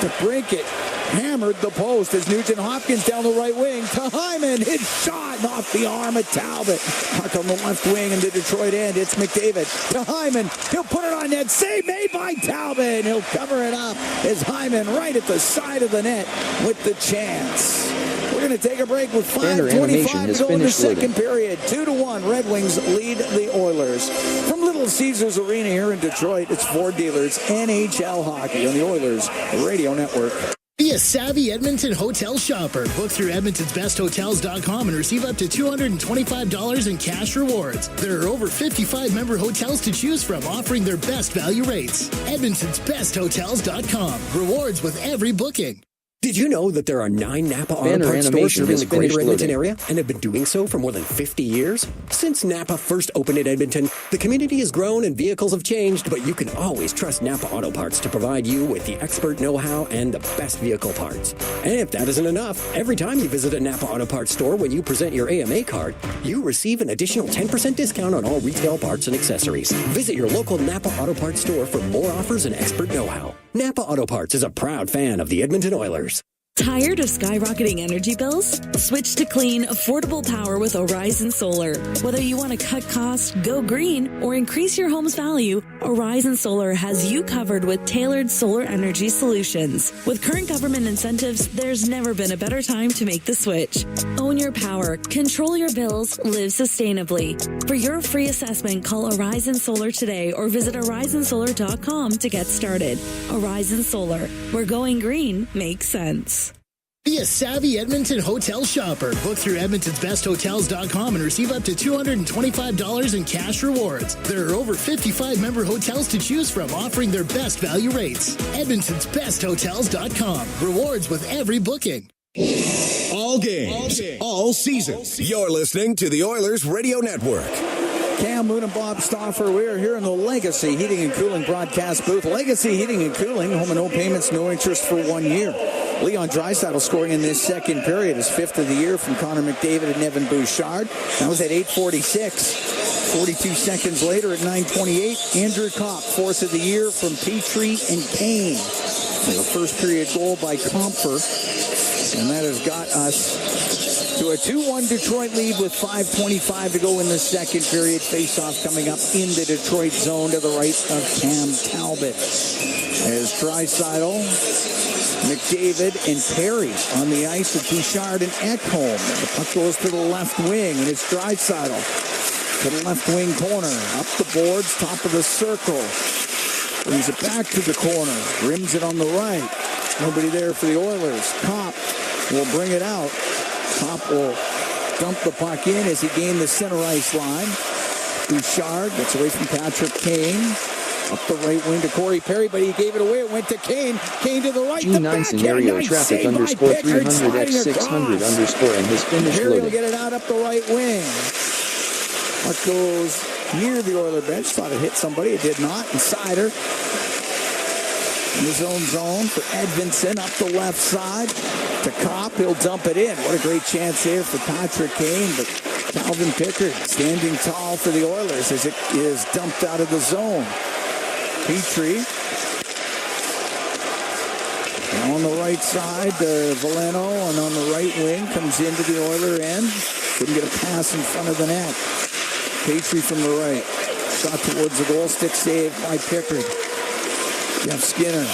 To Brinkett. Hammered the post as Nugent Hopkins down the right wing to Hyman. His shot off the arm of Talbot. Puck on the left wing in the Detroit end. It's McDavid to Hyman. He'll put it on net. Save made by Talbot. He'll cover it up as Hyman right at the side of the net with the chance. We're going to take a break with 5:25 to go in the second period. 2-1. Red Wings lead the Oilers. From Little Caesars Arena here in Detroit, it's Ford Dealers NHL Hockey on the Oilers Radio Network. Be a savvy Edmonton hotel shopper. Book through EdmontonsBestHotels.com and receive up to $225 in cash rewards. There are over 55 member hotels to choose from, offering their best value rates. EdmontonsBestHotels.com. Rewards with every booking. Did you know that there are 9 Napa Auto Banner Parts stores animation serving is the greater finished Edmonton loading. area and have been doing so for more than 50 years? Since Napa first opened in Edmonton, the community has grown and vehicles have changed, but you can always trust Napa Auto Parts to provide you with the expert know-how and the best vehicle parts. And if that isn't enough, every time you visit a Napa Auto Parts store when you present your AMA card, you receive an additional 10% discount on all retail parts and accessories. Visit your local Napa Auto Parts store for more offers and expert know-how. Napa Auto Parts is a proud fan of the Edmonton Oilers. Tired of skyrocketing energy bills? Switch to clean, affordable power with Horizon Solar. Whether you want to cut costs, go green, or increase your home's value, Horizon Solar has you covered with tailored solar energy solutions. With current government incentives, there's never been a better time to make the switch. Own your power, control your bills, live sustainably. For your free assessment, call Horizon Solar today or visit horizonsolar.com to get started. Horizon Solar, where going green makes sense. Be a savvy Edmonton hotel shopper. Book through Edmonton'sBestHotels.com and receive up to $225 in cash rewards. There are over 55 member hotels to choose from, offering their best value rates. Edmonton'sBestHotels.com. Rewards with every booking. All games, all seasons. You're listening to the Oilers Radio Network. Cam Moon and Bob Stauffer, we are here in the Legacy Heating and Cooling broadcast booth. Legacy Heating and Cooling, home and no payments, no interest for 1 year. Leon Draisaitl scoring in this second period, his 5th of the year from Connor McDavid and Evan Bouchard. That was at 8:46. 42 seconds later at 9:28, Andrew Kopp, 4th of the year from Petrie and Kane. The first period goal by Compher, and that has got us to a 2-1 Detroit lead with 5:25 to go in the second period. Face-off coming up in the Detroit zone to the right of Cam Talbot. As Draisaitl, McDavid, and Perry on the ice with Bouchard and Ekholm. The puck goes to the left wing, and it's Draisaitl to the left wing corner, up the boards, top of the circle. Brings it back to the corner, rims it on the right. Nobody there for the Oilers. Kopp will bring it out. Kopp will dump the puck in as he gained the center ice line. Bouchard gets away from Patrick Kane. Up the right wing to Corey Perry, but he gave it away. It went to Kane. Kane to the right. G9 scenario traffic underscore 300x600 underscore and his finish Perry will loaded. get it out up the right wing. Puck goes near the Oiler bench. Thought it hit somebody. It did not. And Sider in his own zone for Edmonton up the left side to Kopp. He'll dump it in. What a great chance there for Patrick Kane. But Calvin Pickard standing tall for the Oilers as it is dumped out of the zone. Petrie on the right side to Valeno, and on the right wing comes into the Oiler end. Couldn't get a pass in front of the net. Petrie from the right. Shot towards the goal. Stick saved by Pickard. Jeff Skinner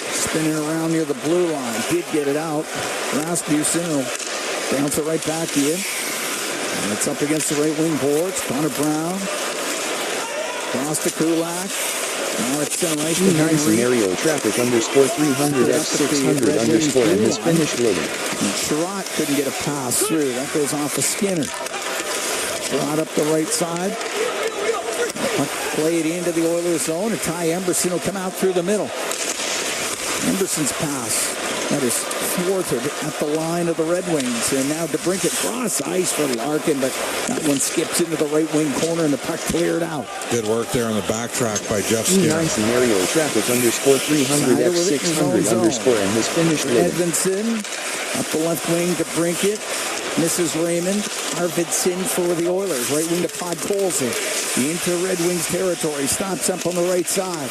spinning around near the blue line. Did get it out. Rasmussen will bounce it right back to you. And it's up against the right wing boards. Connor Brown. Cross to Kulak. Now it's center ice. G9 scenario traffic underscore 300x600 underscore and his finish loaded. And Sherratt couldn't get a pass through. That goes off of Skinner. Sherratt up the right side. Played into the Oilers zone, and Ty Emberson will come out through the middle. Emberson's pass. That is thwarted at the line of the Red Wings. And now DeBrincat cross ice for Larkin, but that one skips into the right wing corner, and the puck cleared out. Good work there on the backtrack by Jeff Skinner. G9 scenario traffic underscore 300x600 underscore and his finish loaded. Edmonton up the left wing to Brinkett. Mrs. Raymond. Arvidsson for the Oilers. Right wing to Podkolzin. Into Red Wings territory. Stops up on the right side.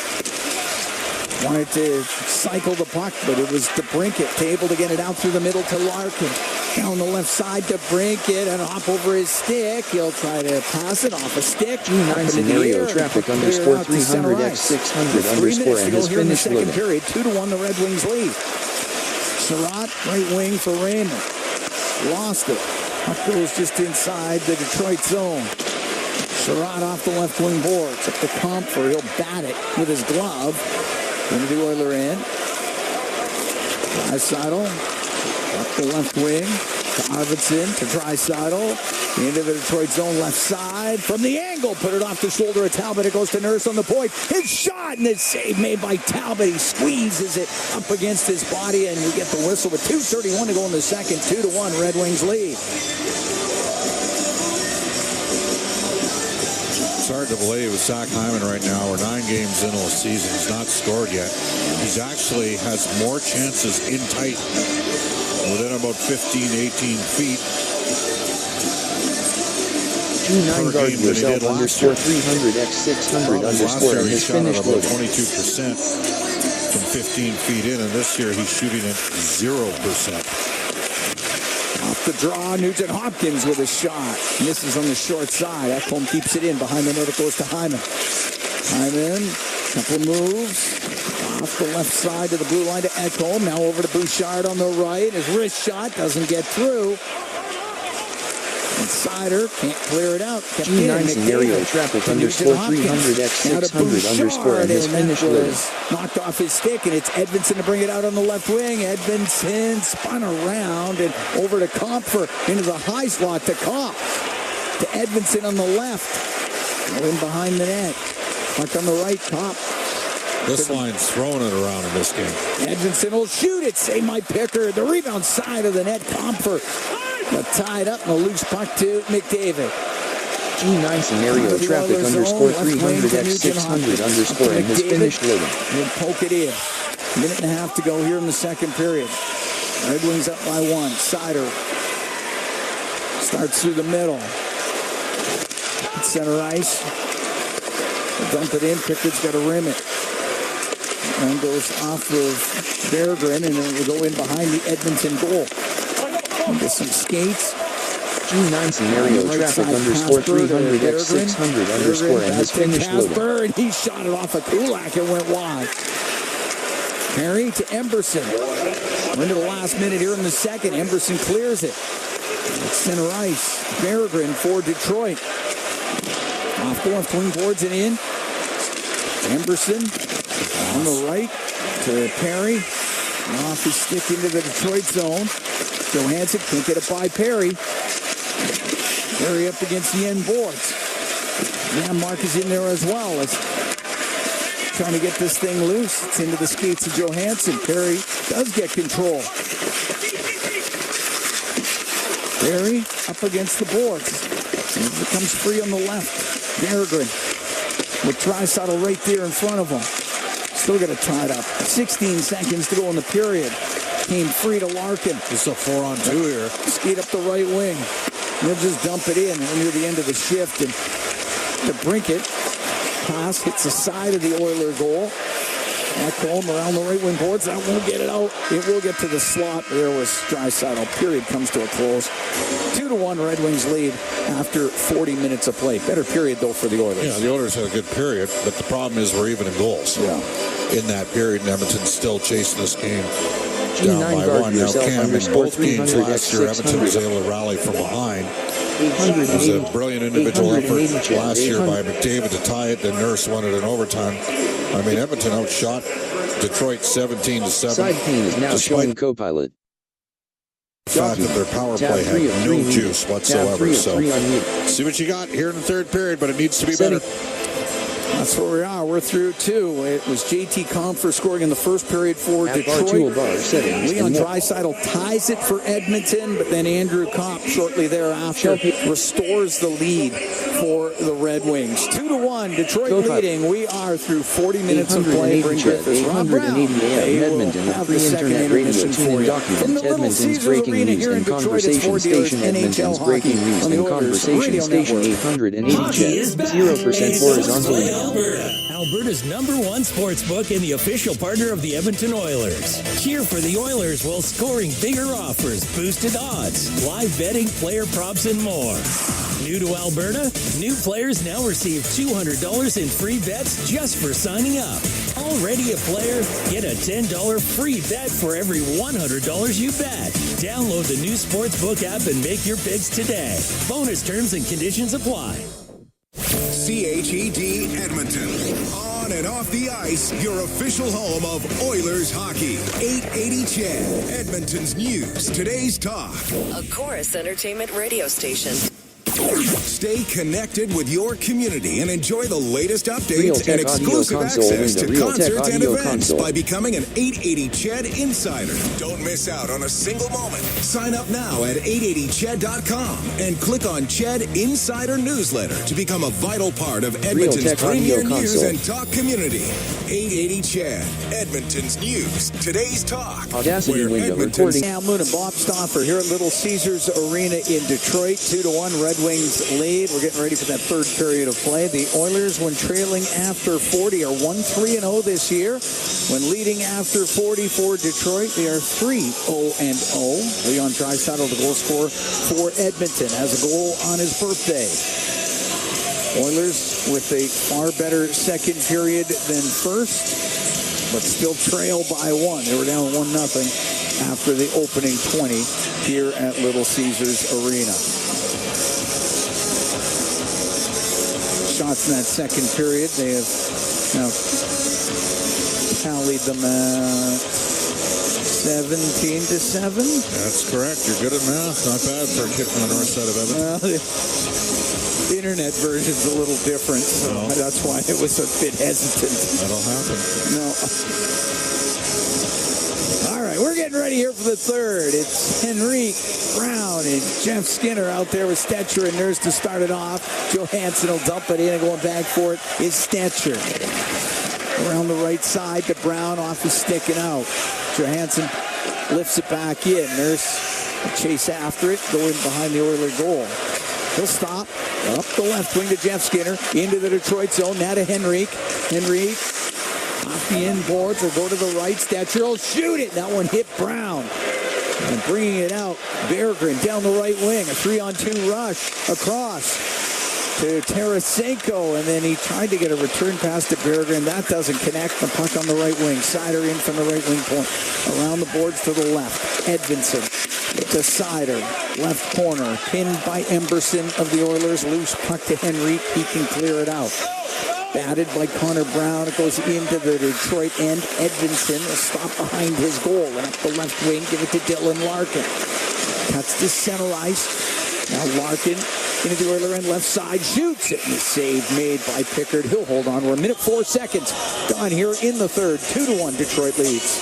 Wanted to cycle the puck, but it was DeBrincat able to get it out through the middle to Larkin. Down the left side to Brinkett and hop over his stick. He'll try to pass it off a stick. G9 scenario traffic underscore 300x600 underscore and his finish loaded. Second period, 2-1 the Red Wings lead. Sherratt, right wing for Raymond. Lost it. Puck goes just inside the Detroit zone. Sherratt off the left wing boards. Up the Compher. He'll bat it with his glove. Into the Oiler end. Draisaitl up the left wing to Arvidsson to Draisaitl. Into the Detroit zone left side. From the angle, put it off the shoulder of Talbot. It goes to Nurse on the point. His shot, and it's save made by Talbot. He squeezes it up against his body, and we get the whistle with 2:31 to go in the second. 2-1 Red Wings lead. It's hard to believe with Zach Hyman right now. We're 9 games into the season. He's not scored yet. He's actually has more chances in tight within about 15, 18 feet. G9 guard yourself underscore 300x600 underscore and his finish about loaded. 22% from 15 feet in, and this year he's shooting at 0%. Off the draw, Nugent Hopkins with a shot. Misses on the short side. Ekholm keeps it in. Behind the net, it goes to Hyman. Hyman, couple moves. Off the left side to the blue line to Ekholm. Now over to Bouchard on the right. His wrist shot doesn't get through. And Sider can't clear it out. G9 scenario traffic underscore 300x600 underscore and his finish loaded. Knocked off his stick, and it's Edmonton to bring it out on the left wing. Edmonton spun around and over to Compher into the high slot to Kopp. To Edmonton on the left. In behind the net. Puck on the right, Kopp. This line's throwing it around in this game. Edmonton will shoot it. Save my Pickard. The rebound side of the net. Compher. But tied up and a loose puck to McDavid. G9 scenario traffic underscore 300x600 underscore and his finish loading. He'll poke it in. Minute and a half to go here in the second period. Red Wings up by 1. Sider starts through the middle. Center ice. Dump it in. Pickett's got to rim it. And goes off of Berggren, and then will go in behind the Edmonton goal. Get some skates. G9 scenario Right traffic side underscore Casper to 300 x Berggren. 600 underscore Berggren and his back to finished loading. Casper, and he shot it off of Kulak and went wide. Perry to Emberson. We're into the last minute here in the second. Emberson clears it. It's center ice. Berggren for Detroit. Off going, swing towards it in. Emberson on the right to Perry. Off his stick into the Detroit zone. Johansson can't get it by Perry. Perry up against the end boards. Yeah, Mark is in there as well. It's trying to get this thing loose. It's into the skates of Johansson. Perry does get control. Perry up against the boards. And it becomes free on the left. Berggren with Draisaitl right there in front of him. Still got it tied up. 16 seconds to go in the period. Came free to Larkin. It's a 4-on-2 here. Skate up the right wing. They'll just dump it in near the end of the shift. And to Brinkett. Pass hits the side of the Oiler goal. Back home around the right wing boards. That won't get it out. It will get to the slot. There was Draisaitl. Period comes to a close. 2-1 Red Wings lead after 40 minutes of play. Better period, though, for the Oilers. Yeah, the Oilers had a good period, but the problem is we're even in goals. Yeah. In that period, and Edmonton's still chasing this game G9 down by guard 1. Now, yourself Cam, in underscore both games 300 last year, x Edmonton was 600. able to rally from behind. It was a brilliant individual effort last year by McDavid to tie it. Then Nurse won it in overtime. I mean, Edmonton outshot Detroit 17-7. Side pane is now showing co-pilot. The fact that their power play had no juice whatsoever. So, see what you got here in the third period, but it needs to be better. That's where we are. We're through 2. It was J.T. Compher scoring in the first period for Detroit. Leon Draisaitl ties it for Edmonton, but then Andrew Kopp shortly thereafter restores the lead for the Red Wings. 2-1, Detroit leading. We are through 40 minutes of play. Bryn Griffiths, Rob Brown. Edmonton, a free internet radio tuning document. Edmonton's breaking news and conversation station. Edmonton's breaking news and conversation station. 880 Chet. 0% horizontally. Alberta's #1 sports book and the official partner of the Edmonton Oilers. Cheer for the Oilers while scoring bigger offers, boosted odds, live betting, player props, and more. New to Alberta? New players now receive $200 in free bets just for signing up. Already a player? Get a $10 free bet for every $100 you bet. Download the new Sportsbook app and make your picks today. Bonus terms and conditions apply. CHED Edmonton. On and off the ice, your official home of Oilers hockey. 880 Ched, Edmonton's news, today's talk. A Chorus Entertainment radio station. Stay connected with your community and enjoy the latest updates and exclusive access to concerts and events by becoming an 880 Ched Insider. Don't miss out on a single moment. Sign up now at 880ched.com and click on Ched Insider Newsletter to become a vital part of Edmonton's premier news and talk community. 880 Ched, Edmonton's news, today's talk. Audacity window recording. Cam Moon and Bob Stauffer here at Little Caesars Arena in Detroit. 2-1 Red Wings lead. We're getting ready for that third period of play. The Oilers, when trailing after 40, are 1-3-0 this year. When leading after 40 for Detroit, they are 3-0-0. Leon Draisaitl, the goal scorer for Edmonton, has a goal on his birthday. Oilers with a far better second period than first, but still trail by 1. They were down 1-0 after the opening 20 here at Little Caesars Arena. Shots in that second period, they have now tallied them at 17-7. That's correct. You're good at math. Not bad for a kid from the north side of Edmonton. The internet version's a little different, so that's why it was a bit hesitant. That'll happen. No. All right, we're getting ready here for the third. It's Henrique Brown and Jeff Skinner out there with Stetcher and Nurse to start it off. Johansson will dump it in, and going back for it is Stetcher. Around the right side to Brown, off his stick and out. Johansson lifts it back in. Nurse chase after it, go in behind the Oiler goal. He'll stop. Up the left wing to Jeff Skinner. Into the Detroit zone. Now to Henrique. Henrique off the end boards. Will go to the right. Stetcher will shoot it. That one hit Brown. And bringing it out, Berggren down the right wing. A 3-on-2 rush across to Tarasenko. And then he tried to get a return pass to Berggren. That doesn't connect. The puck on the right wing. Seider in from the right wing point. Around the boards to the left. Edmondson to Seider. Left corner. Pinned by Emberson of the Oilers. Loose puck to Henrique. He can clear it out. Batted by Connor Brown. It goes into the Detroit end. Edmondson will stop behind his goal. And up the left wing, give it to Dylan Larkin. Cuts to center ice. Now Larkin into the Oiler end left side. Shoots it. And the save made by Pickard. He'll hold on. We're a minute 4 seconds gone here in the third. 2-1 Detroit leads.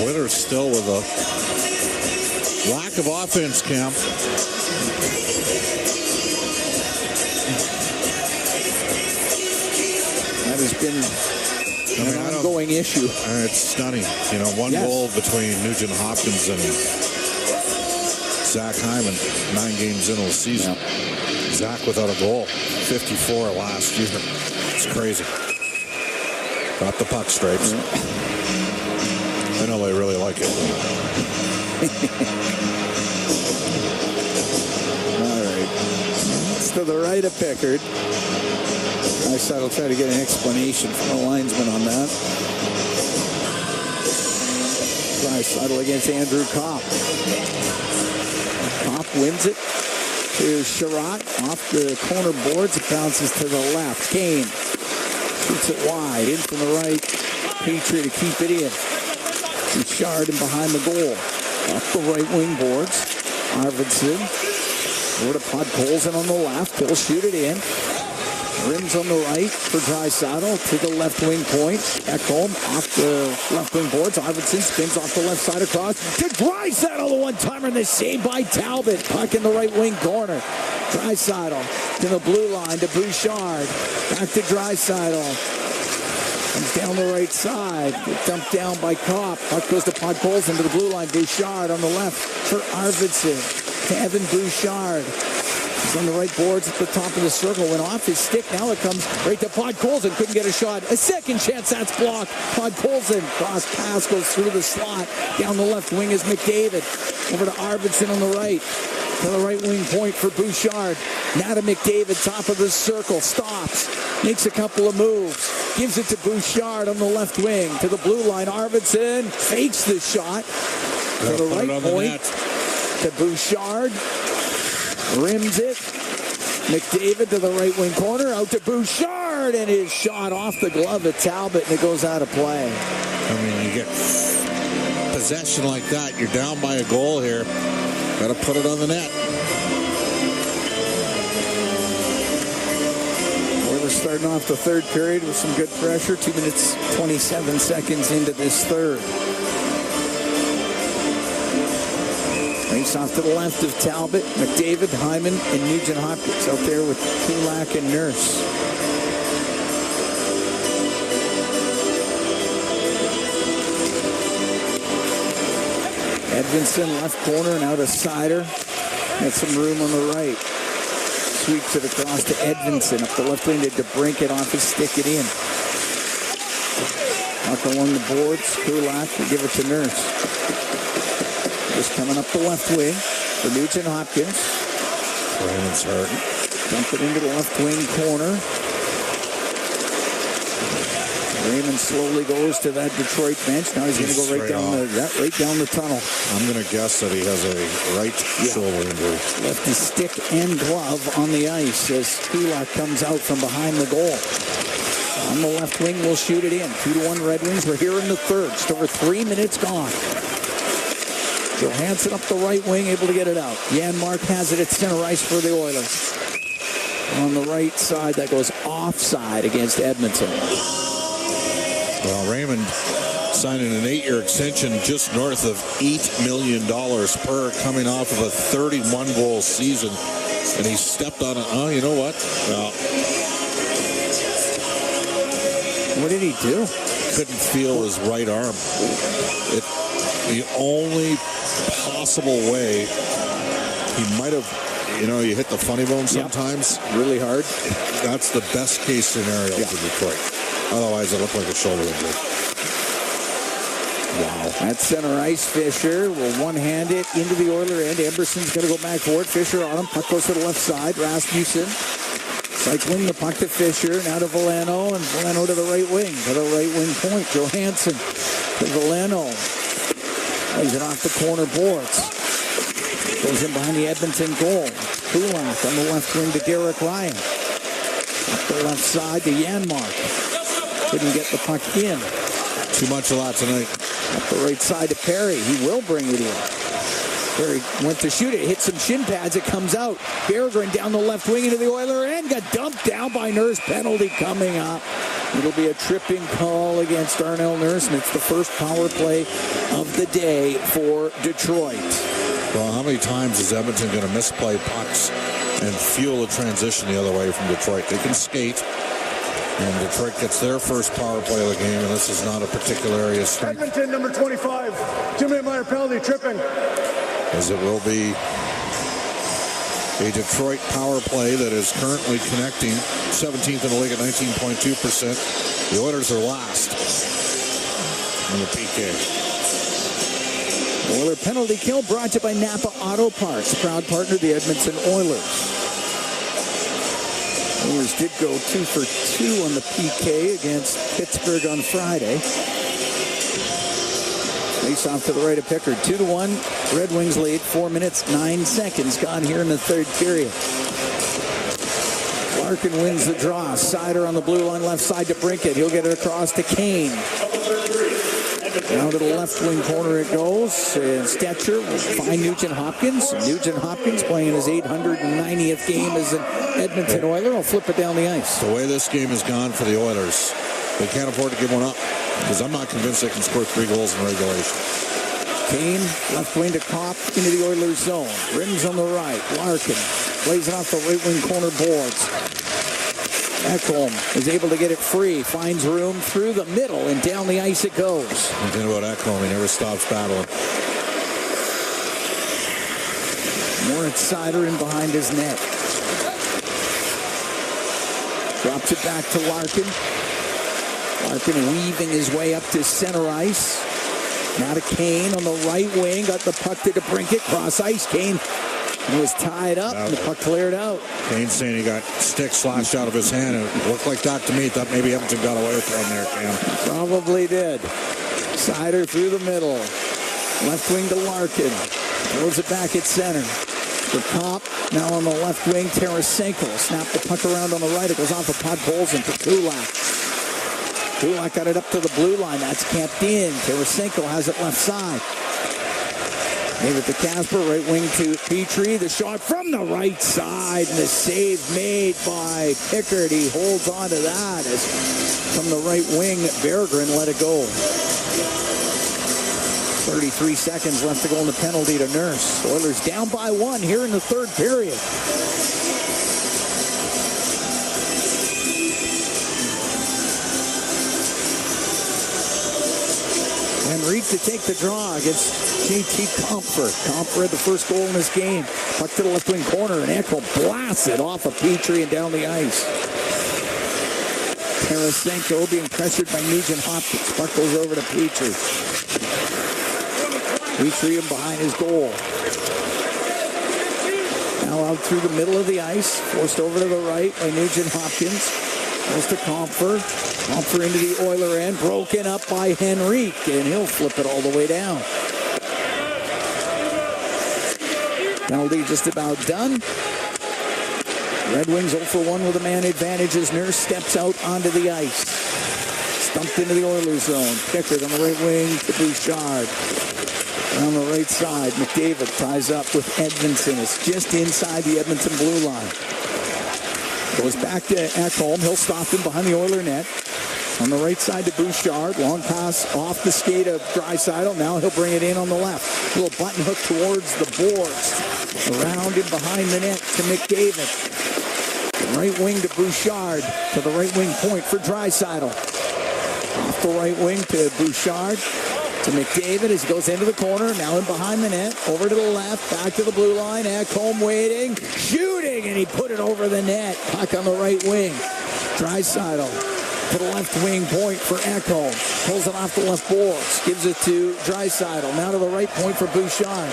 Oilers still with a lack of offense, Cam. That has been an ongoing issue. It's stunning. You know, one goal between Nugent Hopkins and Zach Hyman, 9 games into the season. Yeah. Zach without a goal, 54 last year. It's crazy. Got the puck stripes. Yeah. I know they really like it. All right. It's to the right of Pickard. I'll try to get an explanation from the linesman on that. Draisaitl against Andrew Kopp. Kopp wins it to Sherratt. Off the corner boards, it bounces to the left. Kane shoots it wide. In from the right. Petrie to keep it in. Bouchard in behind the goal. Up the right wing boards. Arvidsson. Over to Podkolzin on the left. He'll shoot it in. Rims on the right for Draisaitl to the left wing point. Ekholm off the left wing boards. Arvidsson spins off the left side across to Draisaitl. The one-timer and the save by Talbot. Puck in the right wing corner. Draisaitl to the blue line to Bouchard. Back to Draisaitl. Comes down the right side. Dumped down by Kopp. Puck goes to Podkolzin to the blue line. Bouchard on the left for Arvidsson. To Evan Bouchard. He's on the right boards at the top of the circle. Went off his stick. Now it comes right to Podkolzin. Couldn't get a shot. A second chance. That's blocked. Podkolzin. Cross pass goes through the slot. Down the left wing is McDavid. Over to Arvidsson on the right. To the right wing point for Bouchard. Now to McDavid. Top of the circle. Stops. Makes a couple of moves. Gives it to Bouchard on the left wing. To the blue line. Arvidsson fakes the shot. To the right point. To Bouchard. Rims it. McDavid to the right wing corner. Out to Bouchard. And his shot off the glove of Talbot. And it goes out of play. I mean, you get possession like that. You're down by a goal here. Got to put it on the net. We're starting off the third period with some good pressure. 2 minutes, 27 seconds into this third. Face off to the left of Talbot, McDavid, Hyman, and Nugent Hopkins out there with Kulak and Nurse. Edmondson left corner and out of Seider. Got some room on the right. Sweeps it across to Edmondson. Up the left wing to DeBrincat off his stick it in. Up along the boards. Kulak will give it to Nurse. Just coming up the left wing for Nugent Hopkins. Raymond's hurt. Dump it into the left wing corner. Raymond slowly goes to that Detroit bench. Now he's going to go right down the tunnel. I'm going to guess that he has a right shoulder injury. Left his stick and glove on the ice as Kulak comes out from behind the goal. On the left wing, we'll shoot it in. 2-1 Red Wings. We're here in the third. Just over 3 minutes gone. Johansson up the right wing, able to get it out. Janmark has it at center ice for the Oilers. On the right side, that goes offside against Edmonton. Well, Raymond signing an 8-year extension just north of $8 million per, coming off of a 31-goal season. And he stepped on it. Oh, you know what? Well, What did he do? Couldn't feel his right arm. The only possible way he might have, you hit the funny bone sometimes. Really hard. That's the best case scenario for Detroit. Otherwise, it looked like a shoulder injury. Wow. At center ice, Fisher will one-hand it into the Oiler end. Emberson's going to go back forward. Fisher on him. Puck goes to the left side. Rasmussen cycling the puck to Fisher. Now to Veleno, and Veleno to the right wing. To the right wing point. Johansson to Veleno. Plays it off the corner boards. Goes in behind the Edmonton goal. Kulak on the left wing to Derek Ryan. Up the left side to Janmark. Couldn't get the puck in. Too much a lot tonight. Up the right side to Perry. He will bring it in. Perry went to shoot it. Hit some shin pads. It comes out. Berggren down the left wing into the Oiler end. Got dumped down by Nurse. Penalty coming up. It'll be a tripping call against Darnell Nurse, and it's the first power play of the day for Detroit. Well, how many times is Edmonton going to misplay pucks and fuel a transition the other way from Detroit? They can skate, and Detroit gets their first power play of the game, and this is not a particular area of strength. Edmonton, number 25, 2-minute minor penalty, tripping. As it will be a Detroit power play that is currently connecting 17th in the league at 19.2%. The Oilers are last on the PK. Oiler penalty kill brought to you by Napa Auto Parts, proud partner of the Edmonton Oilers. Oilers did go 2 for 2 on the PK against Pittsburgh on Friday. Face off to the right of Pickard. 2-1. Red Wings lead. 4 minutes, 9 seconds gone here in the third period. Larkin wins the draw. Sider on the blue line, left side to Brinkett. He'll get it across to Kane. Down to the left wing corner it goes. And Stetcher will find Nugent Hopkins. Nugent Hopkins playing his 890th game as an Edmonton Oiler. Will flip it down the ice. The way this game has gone for the Oilers, they can't afford to give one up, because I'm not convinced they can score 3 goals in regulation. Kane, left wing to Kopp into the Oilers zone. Rims on the right. Larkin plays it off the right wing corner boards. Ekholm is able to get it free. Finds room through the middle, and down the ice it goes. One thing about Ekholm, he never stops battling. Moritz Sider in behind his net. Drops it back to Larkin. Larkin weaving his way up to center ice. Now to Kane on the right wing. Got the puck to DeBrincat. Cross ice. Kane was tied up, and the puck cleared out. Kane's saying he got stick slashed out of his hand, and it looked like that to me. Thought maybe Edmonton got away with one there, Cam. Probably did. Sider through the middle. Left wing to Larkin. Throws it back at center. The Kopp now on the left wing. Tarasenko snap the puck around on the right. It goes off of Podkolzin to Kulak. Kulak got it up to the blue line. That's camped in. Tarasenko has it left side. Gave it to Casper. Right wing to Petrie. The shot from the right side. And the save made by Pickard. He holds on to that as from the right wing, Berggren let it go. 33 seconds left to go in the penalty to Nurse. Oilers down by 1 here in the third period. Henrique to take the draw against JT Compher. Compher had the first goal in this game. Puck to the left wing corner, and Ekholm blasts it off of Petrie and down the ice. Tarasenko being pressured by Nugent Hopkins. Puck goes over to Petrie. Petrie in behind his goal. Now out through the middle of the ice. Forced over to the right by Nugent Hopkins. Goes to Compher. Compher into the Oiler end. Broken up by Henrique. And he'll flip it all the way down. Penalty just about done. Red Wings 0 for 1 with a man advantage as Nurse steps out onto the ice. Stumped into the Oilers zone. Pickard on the right wing to Bouchard. On the right side, McDavid ties up with Edmondson. It's just inside the Edmonton blue line. Goes back to Ekholm. He'll stop him behind the Oiler net. On the right side to Bouchard. Long pass off the skate of Draisaitl. Now he'll bring it in on the left. A little button hook towards the boards. Around and behind the net to McDavid. Right wing to Bouchard. To the right wing point for Draisaitl. Off the right wing to Bouchard. To McDavid as he goes into the corner. Now in behind the net. Over to the left. Back to the blue line. Ekholm waiting. Shooting. And he put it over the net. Puck on the right wing. Draisaitl to the left wing point for Ekholm. Pulls it off the left boards. Gives it to Draisaitl. Now to the right point for Bouchard.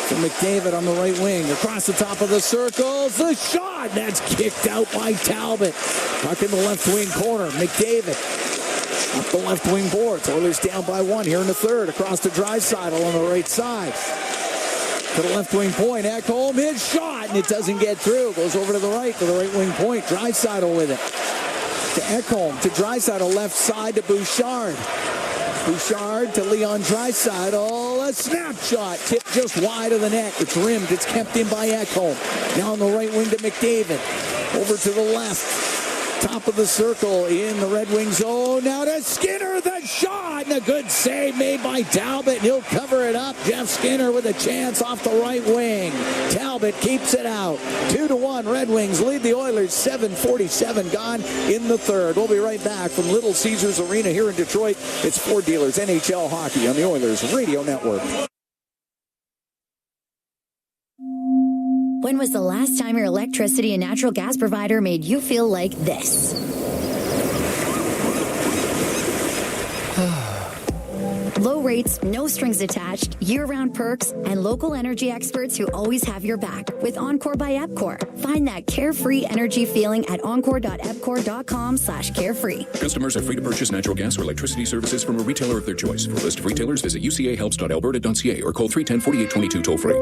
To McDavid on the right wing. Across the top of the circles. The shot. That's kicked out by Talbot. Puck in the left wing corner. McDavid up the left wing boards. Oilers down by 1 here in the third. Across to Draisaitl on the right side. To the left wing point. Ekholm, his shot. And it doesn't get through. Goes over to the right wing point. Draisaitl with it. To Ekholm, to Draisaitl, left side to Bouchard. Bouchard to Leon Draisaitl. A snapshot. Tipped just wide of the net. It's rimmed. It's kept in by Ekholm. Now on the right wing to McDavid. Over to the left. Top of the circle in the Red Wing zone. Now to Skinner. The shot. And a good save made by Talbot. He'll cover it up. Jeff Skinner with a chance off the right wing. Talbot keeps it out. 2-1. Red Wings lead the Oilers. 7:47 gone in the third. We'll be right back from Little Caesars Arena here in Detroit. It's Ford Dealers NHL Hockey on the Oilers Radio Network. When was the last time your electricity and natural gas provider made you feel like this? Low rates, no strings attached, year-round perks, and local energy experts who always have your back with Encore by Epcor. Find that carefree energy feeling at encore.epcor.com/carefree. Customers are free to purchase natural gas or electricity services from a retailer of their choice. For a list of retailers, visit ucahelps.alberta.ca or call 310-4822 toll-free.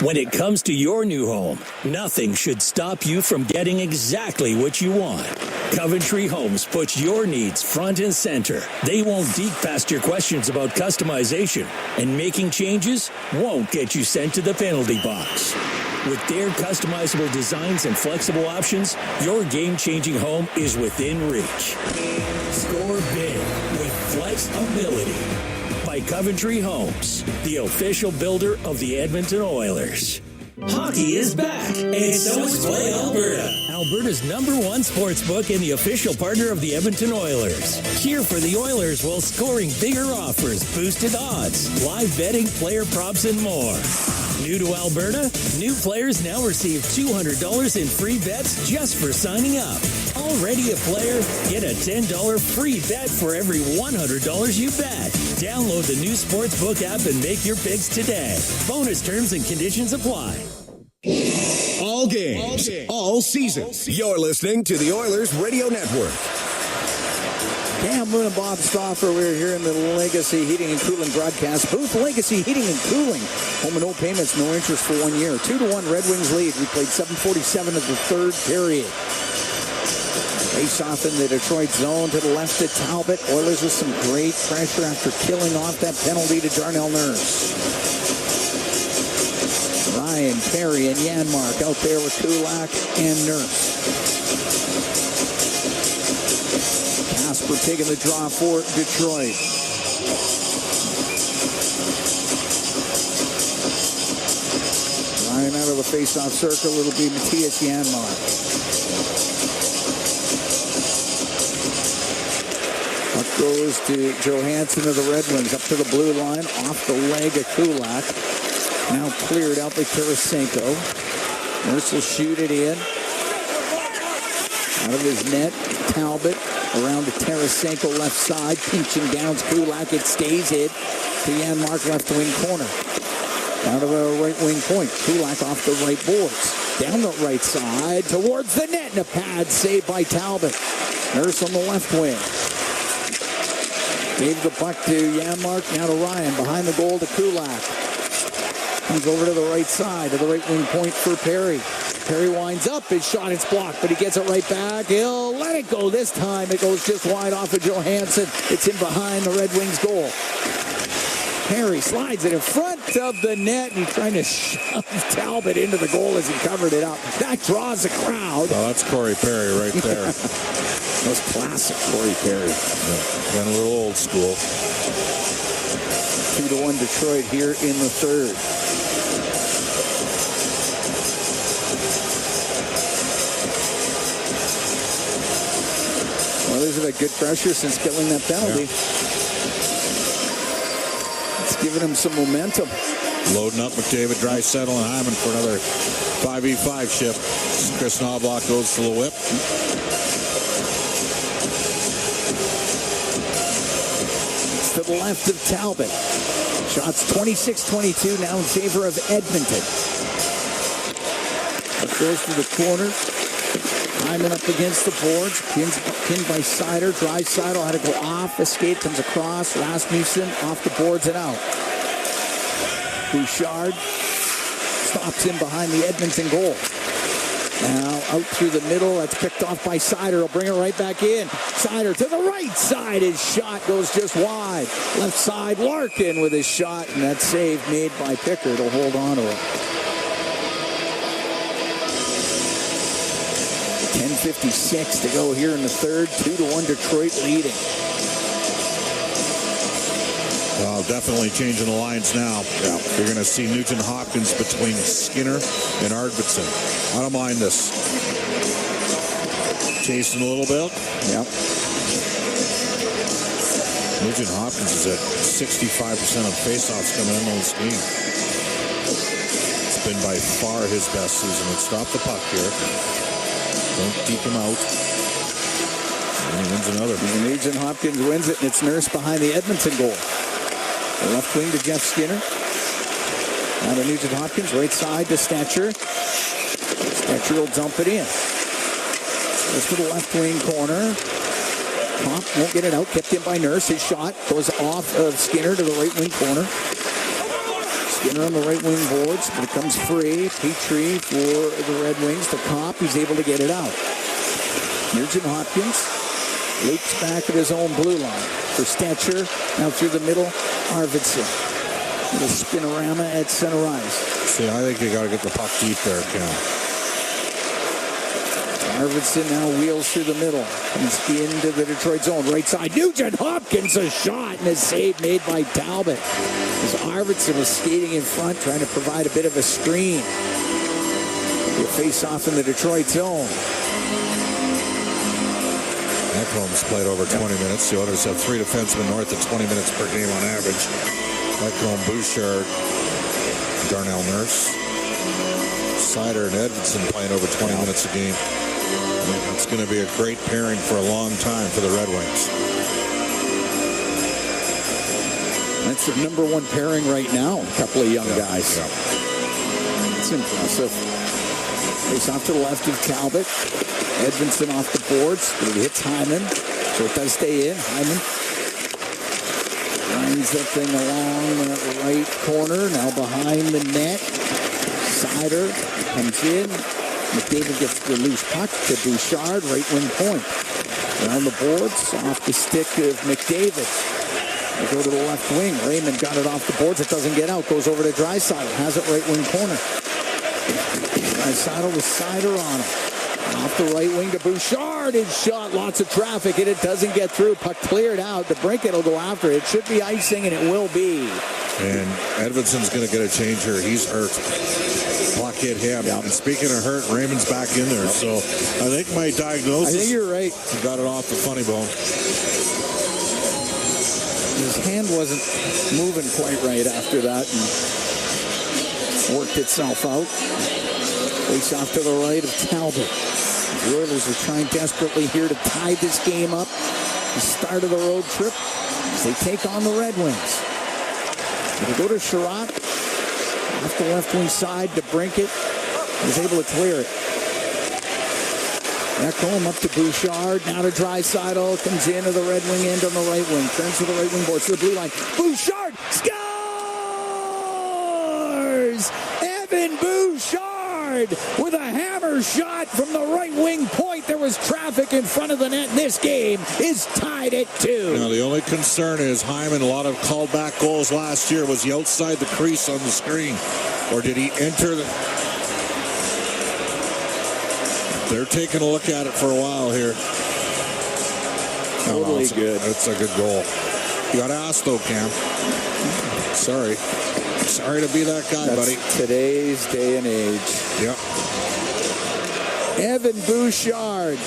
When it comes to your new home, nothing should stop you from getting exactly what you want. Coventry Homes puts your needs front and center. They won't dig past your questions about customization, and making changes won't get you sent to the penalty box. With their customizable designs and flexible options, your game-changing home is within reach. Score big with flexibility. By Coventry Homes, the official builder of the Edmonton Oilers. Hockey is back, and so is Play Alberta, Alberta's #1 sportsbook and the official partner of the Edmonton Oilers. Cheer for the Oilers while scoring bigger offers, boosted odds, live betting, player props, and more. New to Alberta? New players now receive $200 in free bets just for signing up. Already a player? Get a $10 free bet for every $100 you bet. Download the new Sportsbook app and make your picks today. Bonus terms and conditions apply. All games, all season. You're listening to the Oilers Radio Network. Cam Moon and Bob Stauffer, we're here in the Legacy Heating and Cooling broadcast booth. Legacy Heating and Cooling. Home and no payments, no interest for 1 year. 2-1 Red Wings lead. We played 7:47 of the third period. Face off in the Detroit zone to the left to Talbot. Oilers with some great pressure after killing off that penalty to Darnell Nurse. Ryan, Perry, and Janmark out there with Kulak and Nurse. Casper taking the draw for Detroit. Ryan out of the face-off circle. It'll be Matthias Janmark. Puck goes to Johansson of the Red Wings. Up to the blue line. Off the leg of Kulak. Now cleared out by Tarasenko. Nurse will shoot it in. Out of his net. Talbot around to Tarasenko left side. Pinching down Kulak. It stays hit to Janmark left wing corner. Out of a right wing point. Kulak off the right boards. Down the right side towards the net. And a pad saved by Talbot. Nurse on the left wing. Gave the puck to Janmark. Now to Ryan. Behind the goal to Kulak. Comes over to the right side. To the right wing point for Perry. Perry winds up. His shot is blocked, but he gets it right back. He'll let it go this time. It goes just wide off of Johansson. It's in behind the Red Wings goal. Perry slides it in front of the net and trying to shove Talbot into the goal as he covered it up. That draws the crowd. Oh, that's Corey Perry right there. That's classic Corey Perry. Yeah, went a little old school. 2-1 Detroit here in the third. Well, these are had good pressure since killing that penalty. It's giving him some momentum. Loading up McDavid, Draisaitl, and Hyman for another 5v5 shift. Chris Knobloch goes for the whip. It's to the left of Talbot. Shots 26-22 now in favor of Edmonton. It goes to the corner. Hyman up against the boards. Pinned by Seider. Draisaitl had to go off. Escape comes across. Rasmussen off the boards and out. Bouchard stops him behind the Edmonton goal. Now out through the middle. That's picked off by Seider. He'll bring it right back in. Seider to the right side. His shot goes just wide. Left side, Larkin with his shot. And that save made by Pickard will hold on to it. 10:56 to go here in the third. 2-1 Detroit leading. Well, definitely changing the lines now. Yeah. You're going to see Nugent Hopkins between Skinner and Arvidsson. I don't mind this. Chasing a little bit. Yep. Nugent Hopkins is at 65% of faceoffs coming in on this game. It's been by far his best season. Let's stop the puck here. Don't deke him out. And he wins another. And Nugent Hopkins wins it, and it's Nurse behind the Edmonton goal. The left wing to Jeff Skinner. Now to Nugent Hopkins, right side to Stetcher. Stetcher will dump it in. Goes to the left wing corner. Pop won't get it out. Kept in by Nurse. His shot goes off of Skinner to the right wing corner. Skinner on the right wing boards, but it comes free. Petrie for the Red Wings. The Cop, he's able to get it out. Nugent Hopkins leaps back at his own blue line for Stetcher. Now through the middle, Arvidsson. Little spinorama at center ice. See, I think you got to get the puck deep there, Cam. Arvidsson now wheels through the middle. Comes into the Detroit zone. Right side, Nugent Hopkins, a shot, and a save made by Talbot. As Arvidsson was skating in front, trying to provide a bit of a screen. A face-off in the Detroit zone. Ekholm's played over 20 minutes. The Oilers have 3 defensemen north of 20 minutes per game on average. Ekholm, Bouchard, Darnell Nurse, Seider, and Edmonton playing over 20 minutes a game. It's going to be a great pairing for a long time for the Red Wings. That's their number one pairing right now. A couple of young guys. Yeah. It's impressive. Face off to the left of Talbot. Edmonton off the boards, but it hits Hyman, so it does stay in. Hyman lines that thing along the right corner, now behind the net. Seider comes in. McDavid gets the loose puck to Bouchard, right wing point. Around the boards, off the stick of McDavid. They go to the left wing. Raymond got it off the boards. It doesn't get out. Goes over to Draisaitl. Has it right wing corner. Draisaitl with Seider on him. Off the right wing to Bouchard. His shot. Lots of traffic, and it doesn't get through. Puck cleared out. The Brinket will go after it. It should be icing, and it will be. And Edmonton's going to get a change here. He's hurt. Puck hit him. Yep. And speaking of hurt, Raymond's back in there. Yep. So I think my diagnosis... I think you're right. Got it off the funny bone. His hand wasn't moving quite right after that and worked itself out. Face off to the right of Talbot. The Oilers are trying desperately here to tie this game up. The start of the road trip as they take on the Red Wings. They go to Sherratt. Off the left wing side to Brinket. He's able to clear it. Ekholm up to Bouchard. Now to Draisaitl. Comes into the Red Wing end on the right wing. Turns to the right wing boards to the blue line. Bouchard scores! Evan Bouchard with a hammer shot from the right wing point. There was traffic in front of the net. This game is tied at 2. Now, the only concern is Hyman, a lot of called back goals last year. Was he outside the crease on the screen? Or did he enter the... They're taking a look at it for a while here. Totally good. That's a good goal. You got to ask, though, Cam. Sorry to be that guy, buddy. Today's day and age. Yep. Evan Bouchard.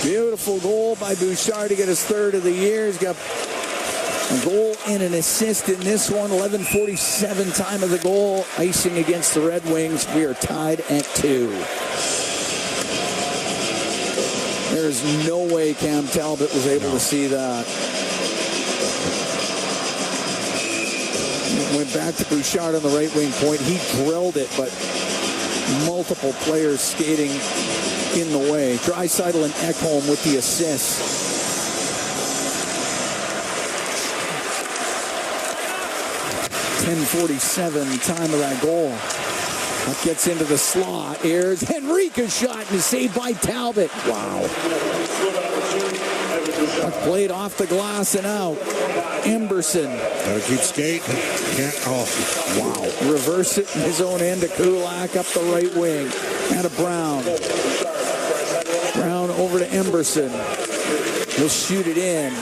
Beautiful beautiful goal by Bouchard to get his third of the year. He's got a goal and an assist in this one. 11:47 time of the goal. Icing against the Red Wings. We are tied at 2. There's no way Cam Talbot was able to see that. Went back to Bouchard on the right wing point. He drilled it, but multiple players skating in the way. Draisaitl and Ekholm with the assist. .10:47 time of that goal. Puck gets into the slot. Airs Henrique's shot and is saved by Talbot. Wow. Puck played off the glass and out. Emberson. Gotta keep skating. Can't. Oh, wow. Reverse it in his own end to Kulak up the right wing. And to Brown. Brown over to Emberson. He'll shoot it in.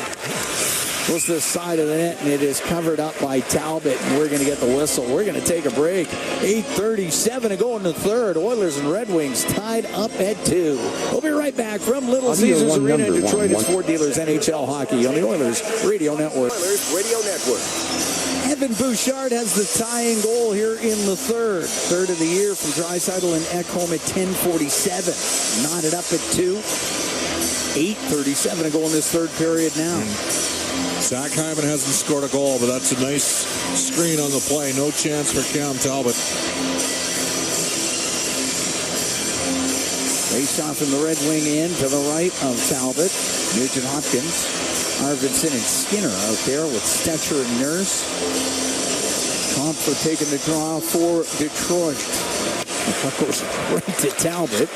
Goes to the side of the net, and it is covered up by Talbot, and we're going to get the whistle. We're going to take a break. 8:37 to go in the third. Oilers and Red Wings tied up at 2. We'll be right back from Little Caesars Arena in Detroit. It's Ford Dealers NHL Hockey on the Oilers Radio Network. Oilers Radio Network. Evan Bouchard has the tying goal here in the third. Third of the year from Draisaitl and Ekholm at 10:47. Knotted up at 2. 8:37 to go in this third period now. Zach Hyman hasn't scored a goal, but that's a nice screen on the play. No chance for Cam Talbot. Face off in the Red Wing end to the right of Talbot. Nugent Hopkins, Arvidsson, and Skinner out there with Stetcher and Nurse. Compher taking the draw for Detroit. The puck goes right to Talbot.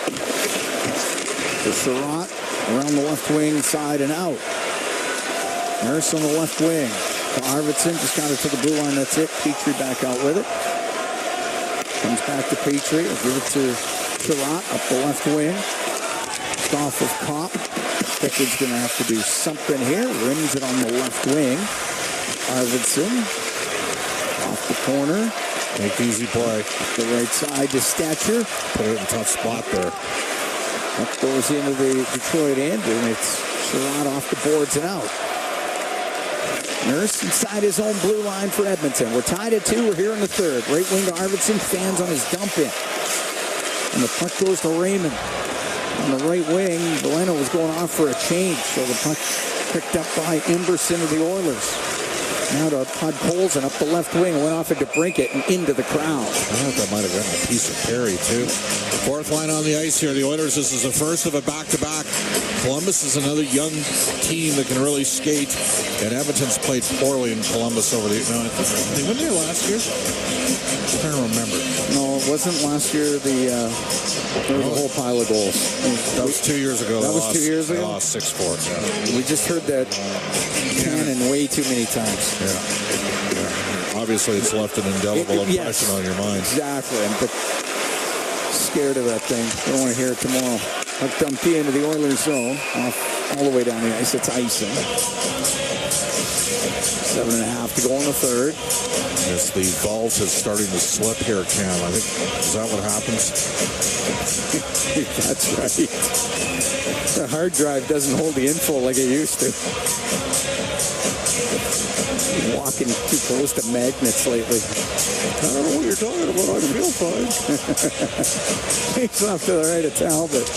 To Surratt around the left wing, side and out. Nurse on the left wing. To Arvidsson, just got it to the blue line. That's it. Petrie back out with it. Comes back to Petrie. I'll give it to Surratt up the left wing. Off of Kopp. Pickard's going to have to do something here. Rims it on the left wing. Arvidsson. Off the corner. Make easy play. The right side to Stetcher. Put it in a tough spot there. That goes into the Detroit end, and it's Surratt off the boards and out. Nurse inside his own blue line for Edmonton. We're tied at 2. We're here in the third. Right wing to Arvidsson. Fans on his dump in. And the puck goes to Raymond. On the right wing, Veleno was going off for a change. So the puck picked up by Emberson of the Oilers. Now to Podkolzin up the left wing. Went off into Brinkett and into the crowd. I thought that might have been a piece of Perry, too. Fourth line on the ice here. The Oilers, this is the first of a back-to-back. Columbus is another young team that can really skate. And Edmonton's played poorly in Columbus over the... No, they won there last year? I'm trying to remember. No, it wasn't last year. There was a whole pile of goals. That was 2 years ago. That was 2 years ago? They lost 6-4. Yeah. We just heard that cannon way too many times. Yeah. Obviously, it's left an indelible impression on your mind. Exactly. I'm scared of that thing. I don't want to hear it tomorrow. Puck dumped into the Oilers zone. Off all the way down the ice. It's icing. 7.5 to go in the third. Yes, the valve is starting to slip here, Cam. I think, is that what happens? That's right. The hard drive doesn't hold the info like it used to. Walking too close to magnets lately. I don't know what you're talking about. I feel fine. Takes off to the right of Talbot.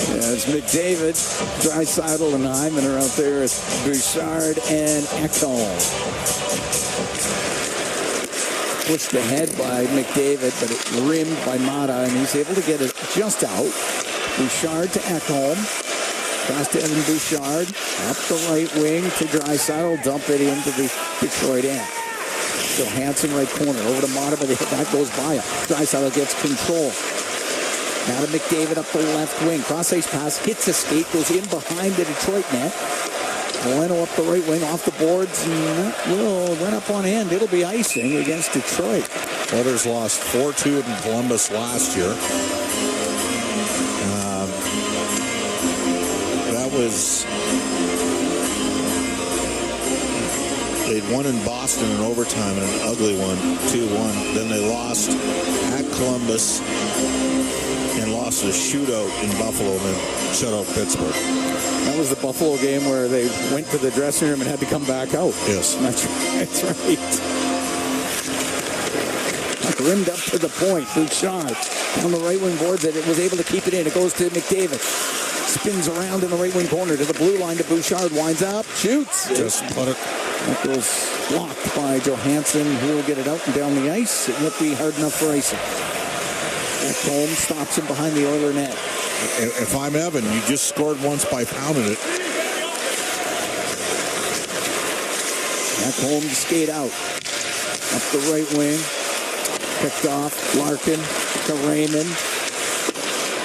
Yeah, it's McDavid, Draisaitl, and Hyman are out there. It's Bouchard and Ekholm. Pushed ahead by McDavid, but it rimmed by Mata, and he's able to get it just out. Bouchard to Ekholm. Cross to Evan Bouchard. Up the right wing to Draisaitl. Dump it into the Detroit end. Johansson right corner. Over to Mata, but that goes by him. Draisaitl gets control. Now to McDavid up the left wing. Cross-ice pass. Hits a skate. Goes in behind the Detroit net. Veleno up the right wing. Off the boards. And went up on end. It'll be icing against Detroit. Oilers lost 4-2 in Columbus last year. They'd won in Boston in overtime in an ugly one, 2-1. Then they lost at Columbus and lost a shootout in Buffalo and then shut out Pittsburgh. That was the Buffalo game where they went to the dressing room and had to come back out. Yes. That's right. Rimmed up to the point. Bouchard on the right wing boards. It was able to keep it in. It goes to McDavid. Spins around in the right wing corner to the blue line to Bouchard. Winds up. Shoots. Just put it. That goes blocked by Johansson, who will get it out and down the ice. It won't be hard enough for icing. Holmes stops him behind the Oiler net. If I'm Evan, you just scored once by pounding it. That Holmes skate out. Up the right wing. Picked off. Larkin to Raymond.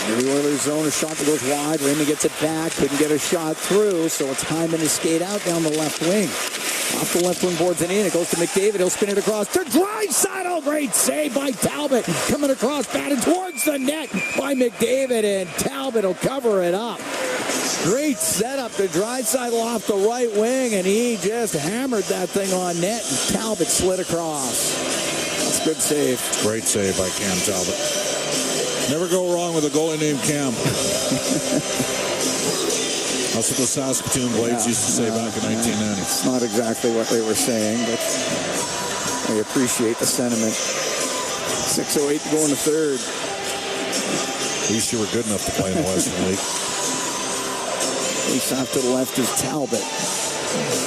The Oilers zone, a shot that goes wide. Raymond gets it back. Couldn't get a shot through, so it's Hyman to skate out down the left wing. Off the left wing boards and in. It goes to McDavid. He'll spin it across to Draisaitl. Great save by Talbot. Coming across, batted towards the net by McDavid, and Talbot will cover it up. Great setup to Draisaitl off the right wing, and he just hammered that thing on net, and Talbot slid across. That's a good save. Great save by Cam Talbot. Never go wrong with a goalie named Cam. That's what the Saskatoon Blades used to say back in 1990. It's not exactly what they were saying, but I appreciate the sentiment. 6:08 to go in the third. At least you were good enough to play in the Western League. Face off to the left is Talbot.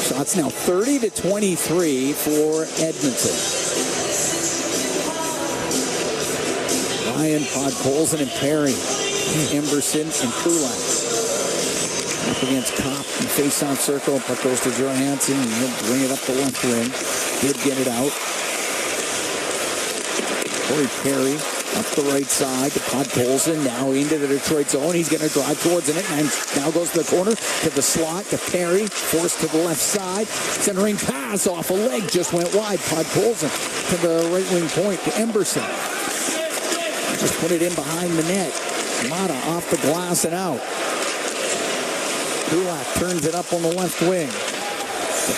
Shots now 30-23 for Edmonton. Ryan, Podkolzin, and Perry. Emberson and Kulak. Up against Kopp in face-off circle. Puck goes to Johansson, and he'll bring it up the left wing. Did get it out. Corey Perry up the right side to Podkolzin. Now into the Detroit zone. He's going to drive towards the net, and now goes to the corner, to the slot, to Perry. Forced to the left side. Centering pass off a leg. Just went wide. Podkolzin to the right wing point to Emberson. Just put it in behind the net. Mata off the glass and out. Kulak turns it up on the left wing.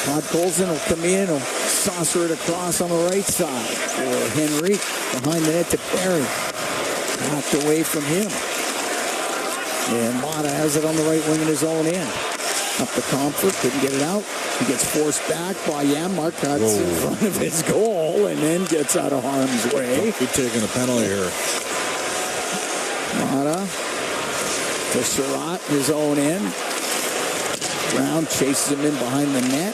Podkolzin will come in, will saucer it across on the right side for Henry. Behind the net to Perry. Knocked away from him. And Mata has it on the right wing in his own end. Up the Comfort, couldn't get it out. He gets forced back by Janmark, cuts in front of his goal, and then gets out of harm's way. He's taking a penalty here. Mata to Surratt, his own end. Brown chases him in behind the net.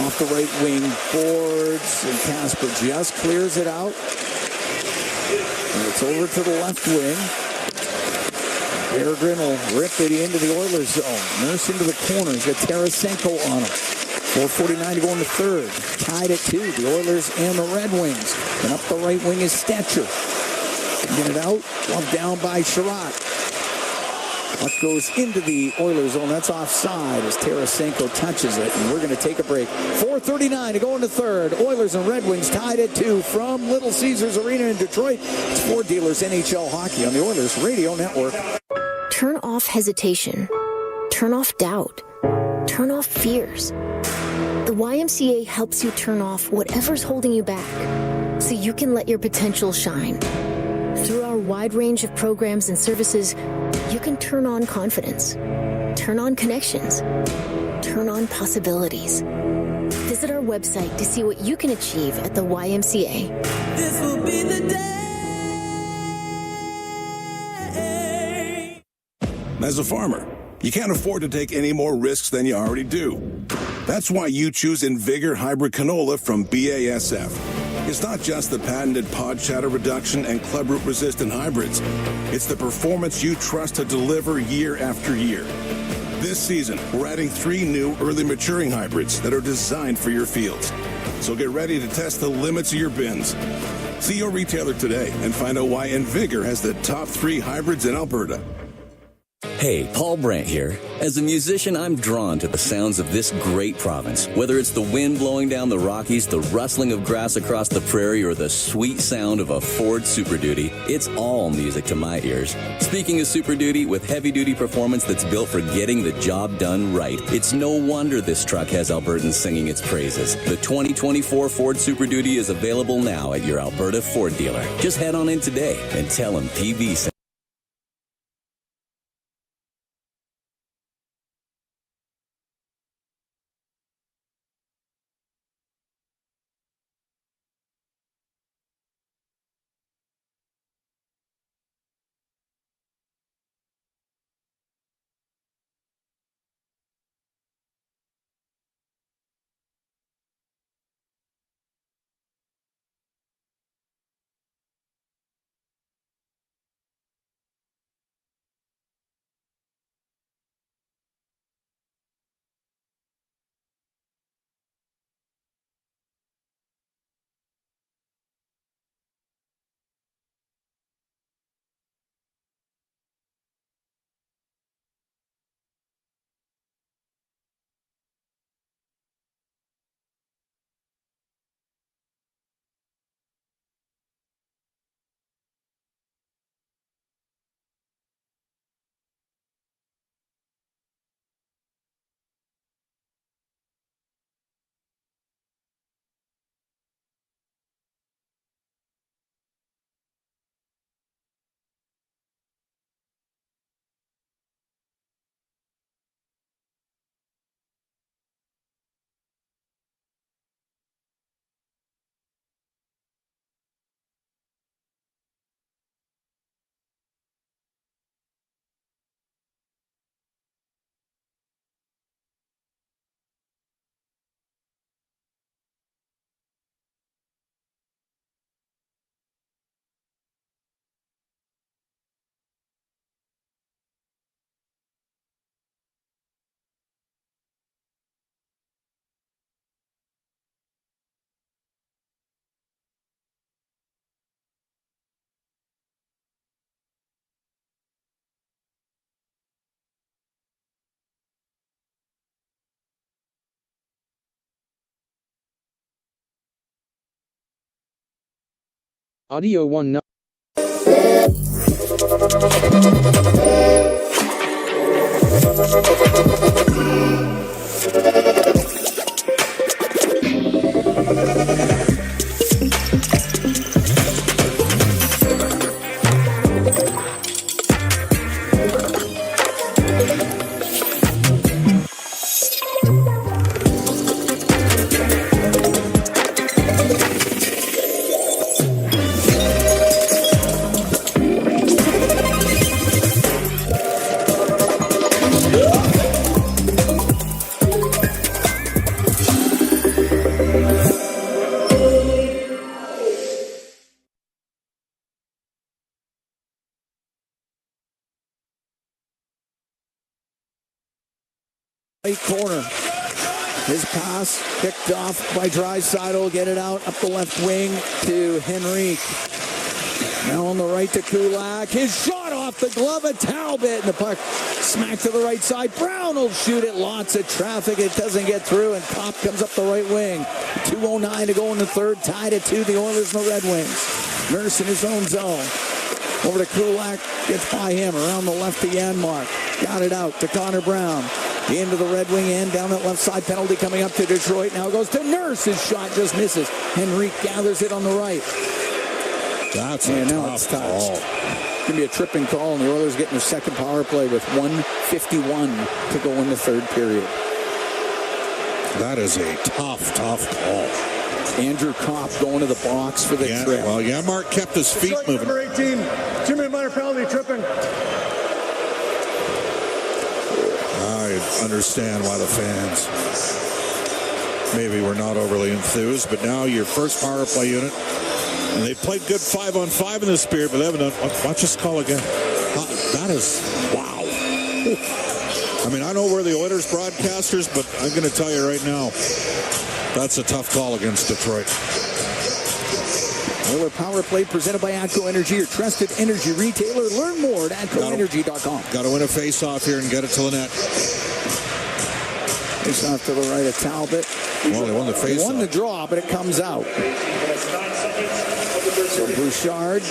Off the right wing boards, and Casper just clears it out. And it's over to the left wing. Berggren will rip it into the Oilers zone. Nurse into the corner. He's got Tarasenko on him. 4:49 to go in the third. Tied at 2. The Oilers and the Red Wings. And up the right wing is Stetcher. Get it out. Lumped down by Surratt. Puck goes into the Oilers zone. That's offside as Tarasenko touches it. And we're going to take a break. 4:39 to go in the third. Oilers and Red Wings tied at 2 from Little Caesars Arena in Detroit. It's Ford Dealers NHL Hockey on the Oilers Radio Network. Turn off hesitation. Turn off doubt. Turn off fears. The YMCA helps you turn off whatever's holding you back so you can let your potential shine. Through our wide range of programs and services, you can turn on confidence, turn on connections, turn on possibilities. Visit our website to see what you can achieve at the YMCA. This will be the day. As a farmer, you can't afford to take any more risks than you already do. That's why you choose Invigor Hybrid Canola from BASF. It's not just the patented pod shatter reduction and clubroot resistant hybrids. It's the performance you trust to deliver year after year. This season, we're adding 3 new early maturing hybrids that are designed for your fields. So get ready to test the limits of your bins. See your retailer today and find out why Invigor has the top 3 hybrids in Alberta. Hey, Paul Brandt here. As a musician, I'm drawn to the sounds of this great province. Whether it's the wind blowing down the Rockies, the rustling of grass across the prairie, or the sweet sound of a Ford Super Duty, it's all music to my ears. Speaking of Super Duty, with heavy-duty performance that's built for getting the job done right, it's no wonder this truck has Albertans singing its praises. The 2024 Ford Super Duty is available now at your Alberta Ford dealer. Just head on in today and tell them PV sent. Audio 1. Right corner. His pass picked off by Draisaitl. Get it out up the left wing to Henrique. Now on the right to Kulak. His shot off the glove of Talbot. And the puck smacked to the right side. Brown will shoot it. Lots of traffic. It doesn't get through. And Kopp comes up the right wing. 2:09 to go in the third. Tied at 2. The Oilers and the Red Wings. Nurse in his own zone. Over to Kulak. Gets by him. Around the left to Janmark. Got it out to Connor Brown. Into the Red Wing end, down that left side, penalty coming up to Detroit. Now goes to Nurse. His shot just misses. Henrique gathers it on the right. That's a tough call. Going to be a tripping call, and the Oilers getting their second power play with 1:51 to go in the third period. That is a tough call. Andrew Kopp going to the box for the trip. Well, Janmark kept his feet moving. Number 18, 2-minute minor penalty, tripping. I understand why the fans maybe were not overly enthused, but now your first power play unit, and they played good 5-on-5 in this period, but they haven't done. Watch this call again. That is, wow. I mean, I know we're the Oilers broadcasters, but I'm going to tell you right now, that's a tough call against Detroit. Oiler Power Play presented by ATCO Energy, your trusted energy retailer. Learn more at ATCOenergy.com. Got to win a face-off here and get it to Lynette. Face-off to the right of Talbot. Well, they won the face-off. They won the draw, but it comes out. So Bouchard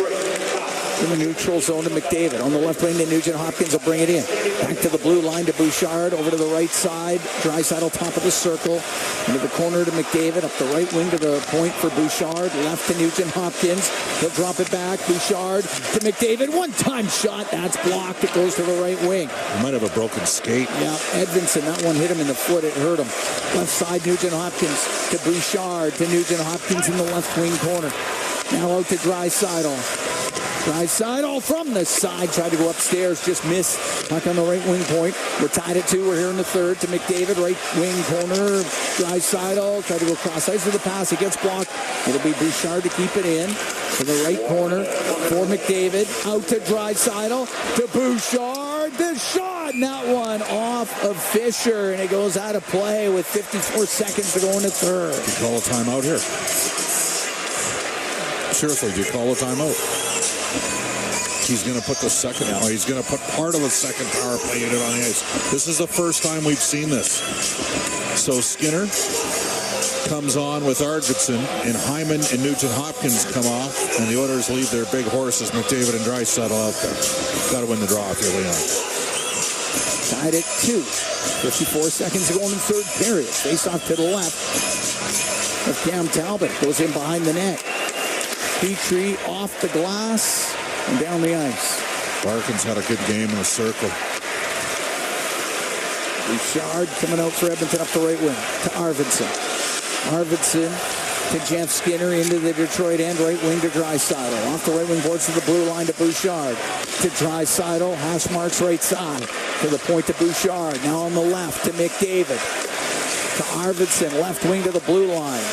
in the neutral zone to McDavid. On the left wing to Nugent Hopkins will bring it in. Back to the blue line to Bouchard. Over to the right side. Draisaitl top of the circle. Into the corner to McDavid. Up the right wing to the point for Bouchard. Left to Nugent Hopkins. He'll drop it back. Bouchard to McDavid. One-time shot. That's blocked. It goes to the right wing. He might have a broken skate. Yeah, Edmonton. That one hit him in the foot. It hurt him. Left side, Nugent Hopkins to Bouchard. To Nugent Hopkins in the left wing corner. Now out to Draisaitl. Draisaitl from the side, tried to go upstairs, just missed. Back on the right wing point. We're tied at 2. We're here in the third to McDavid, right wing corner. Draisaitl tried to go cross ice with the pass. It gets blocked. It'll be Bouchard to keep it in to the right corner for McDavid. Out to Draisaitl to Bouchard. The shot, and that one off of Fisher, and it goes out of play with 54 seconds to go in the third. You call a timeout here. Seriously, do you call a timeout? He's going to put the second, he's going to put part of the second power play unit on the ice. This is the first time we've seen this. So Skinner comes on with Arvidsson, and Hyman and Nugent Hopkins come off, and the Oilers leave their big horses, McDavid and Draisaitl, out there. Got to win the draw if you're Leon. Tied at 2. 54 seconds to go in the third period. Face off to the left of Cam Talbot. Goes in behind the net. Petrie off the glass and down the ice. Larkin's had a good game in the circle. Bouchard coming out for Edmonton up the right wing to Arvidsson. Arvidsson to Jeff Skinner into the Detroit end, right wing to Draisaitl. Off the right wing boards to the blue line to Bouchard. To Draisaitl, hash marks right side. To the point to Bouchard. Now on the left to McDavid. To Arvidsson, left wing to the blue line.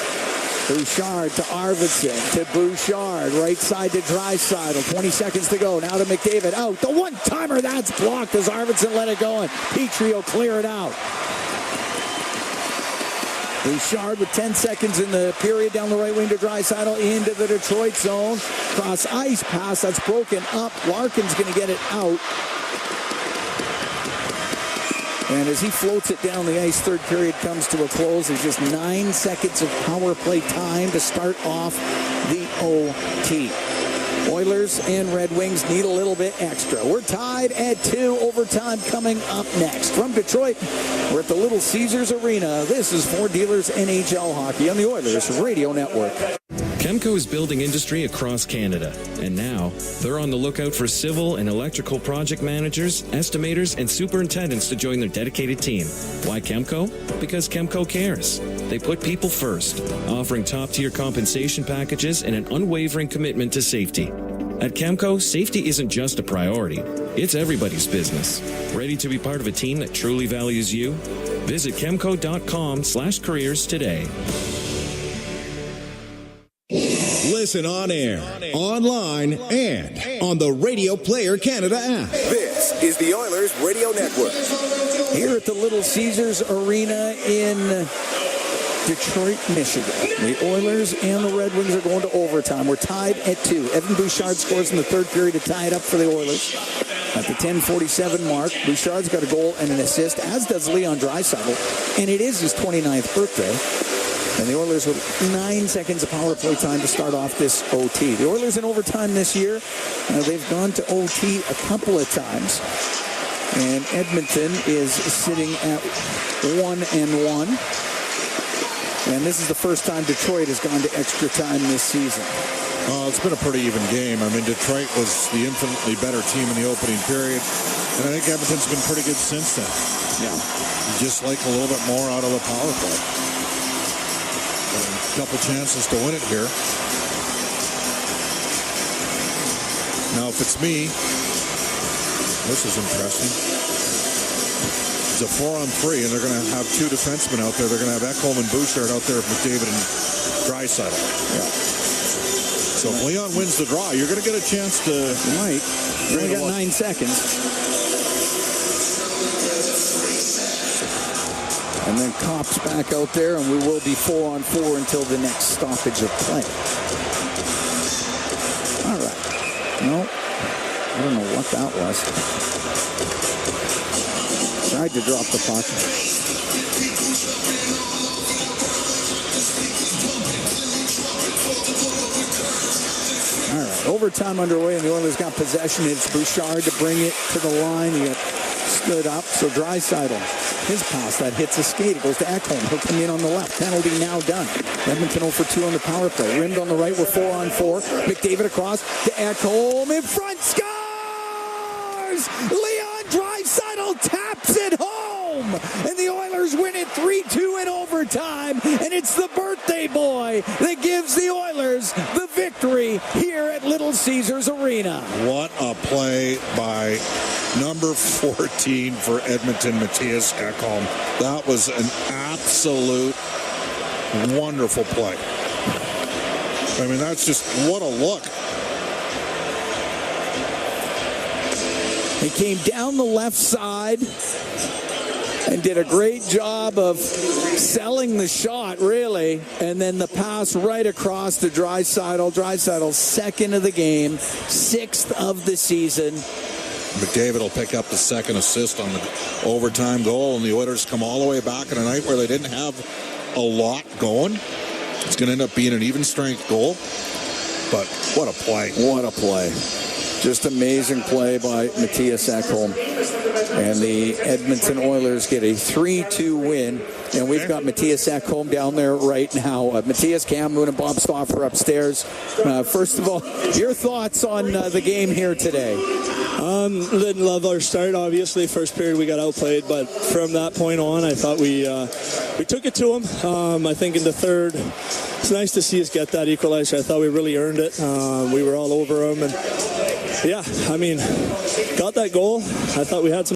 Bouchard to Arvidsson, to Bouchard, right side to Draisaitl, 20 seconds to go, now to McDavid, out, the one-timer, that's blocked as Arvidsson let it go, and Petrie will clear it out. Bouchard with 10 seconds in the period, down the right wing to Draisaitl, into the Detroit zone, cross ice pass, that's broken up, Larkin's going to get it out. And as he floats it down the ice, third period comes to a close. There's just 9 seconds of power play time to start off the OT. Oilers and Red Wings need a little bit extra. We're tied at 2. Overtime coming up next. From Detroit, we're at the Little Caesars Arena. This is Ford Dealers NHL Hockey on the Oilers Radio Network. Chemco is building industry across Canada, and now they're on the lookout for civil and electrical project managers, estimators, and superintendents to join their dedicated team. Why Chemco? Because Chemco cares. They put people first, offering top-tier compensation packages and an unwavering commitment to safety. At Chemco, safety isn't just a priority, it's everybody's business. Ready to be part of a team that truly values you? Visit chemco.com/careers today. Listen on air, online, and on the Radio Player Canada app. This is the Oilers Radio Network. Here at the Little Caesars Arena in Detroit, Michigan. The Oilers and the Red Wings are going to overtime. We're tied at 2. Evan Bouchard scores in the third period to tie it up for the Oilers. At the 10:47 mark, Bouchard's got a goal and an assist, as does Leon Draisaitl, and it is his 29th birthday. And the Oilers with 9 seconds of power play time to start off this OT. The Oilers in overtime this year, they've gone to OT a couple of times. And Edmonton is sitting at 1-1. And this is the first time Detroit has gone to extra time this season. It's been a pretty even game. I mean, Detroit was the infinitely better team in the opening period. And I think Edmonton's been pretty good since then. Yeah. You just like a little bit more out of the power play. A couple chances to win it here. Now, if it's me, this is interesting. It's a 4-on-3, and they're going to have 2 defensemen out there. They're going to have Ekholm and Bouchard out there with McDavid and Draisaitl. Yeah. So if Leon wins the draw, you're going to get a chance to... You might. You only got 9 seconds. And then Kopp's back out there, and we will be 4-on-4 until the next stoppage of play. No, I don't know what that was. Tried to drop the puck. All right, overtime underway, and the Oilers got possession. It's Bouchard to bring it to the line. He got stood up, so Draisaitl, his pass that hits a skate. It goes to Ekholm. He'll come in on the left. Penalty now done. Edmonton 0 for 2 on the power play. Rimmed on the right. We're 4-on-4. McDavid across to Ekholm. In front, scores! Leon Draisaitl taps it home! And the Oilers win it 3-2 in overtime. And it's the birthday boy that gives the Oilers the victory here at Little Caesars Arena. What a play by number 14 for Edmonton, Mattias Ekholm. That was an absolute wonderful play. I mean, that's just, what a look. He came down the left side and did a great job of selling the shot, really. And then the pass right across to Draisaitl. Draisaitl's second of the game, 6th of the season. McDavid will pick up the second assist on the overtime goal, and the Oilers come all the way back in a night where they didn't have a lot going. It's going to end up being an even strength goal, but what a play. What a play. Just amazing play by Mattias Ekholm. And the Edmonton Oilers get a 3-2 win. And we've got Mattias Ekholm down there right now. Mattias, Cam Moon, and Bob Stauffer upstairs. First of all, your thoughts on the game here today? Didn't love our start, obviously. First period we got outplayed, but from that point on, I thought we took it to them. I think in the third, it's nice to see us get that equalizer. I thought we really earned it. We were all over them, and yeah, I mean, got that goal. I thought we had some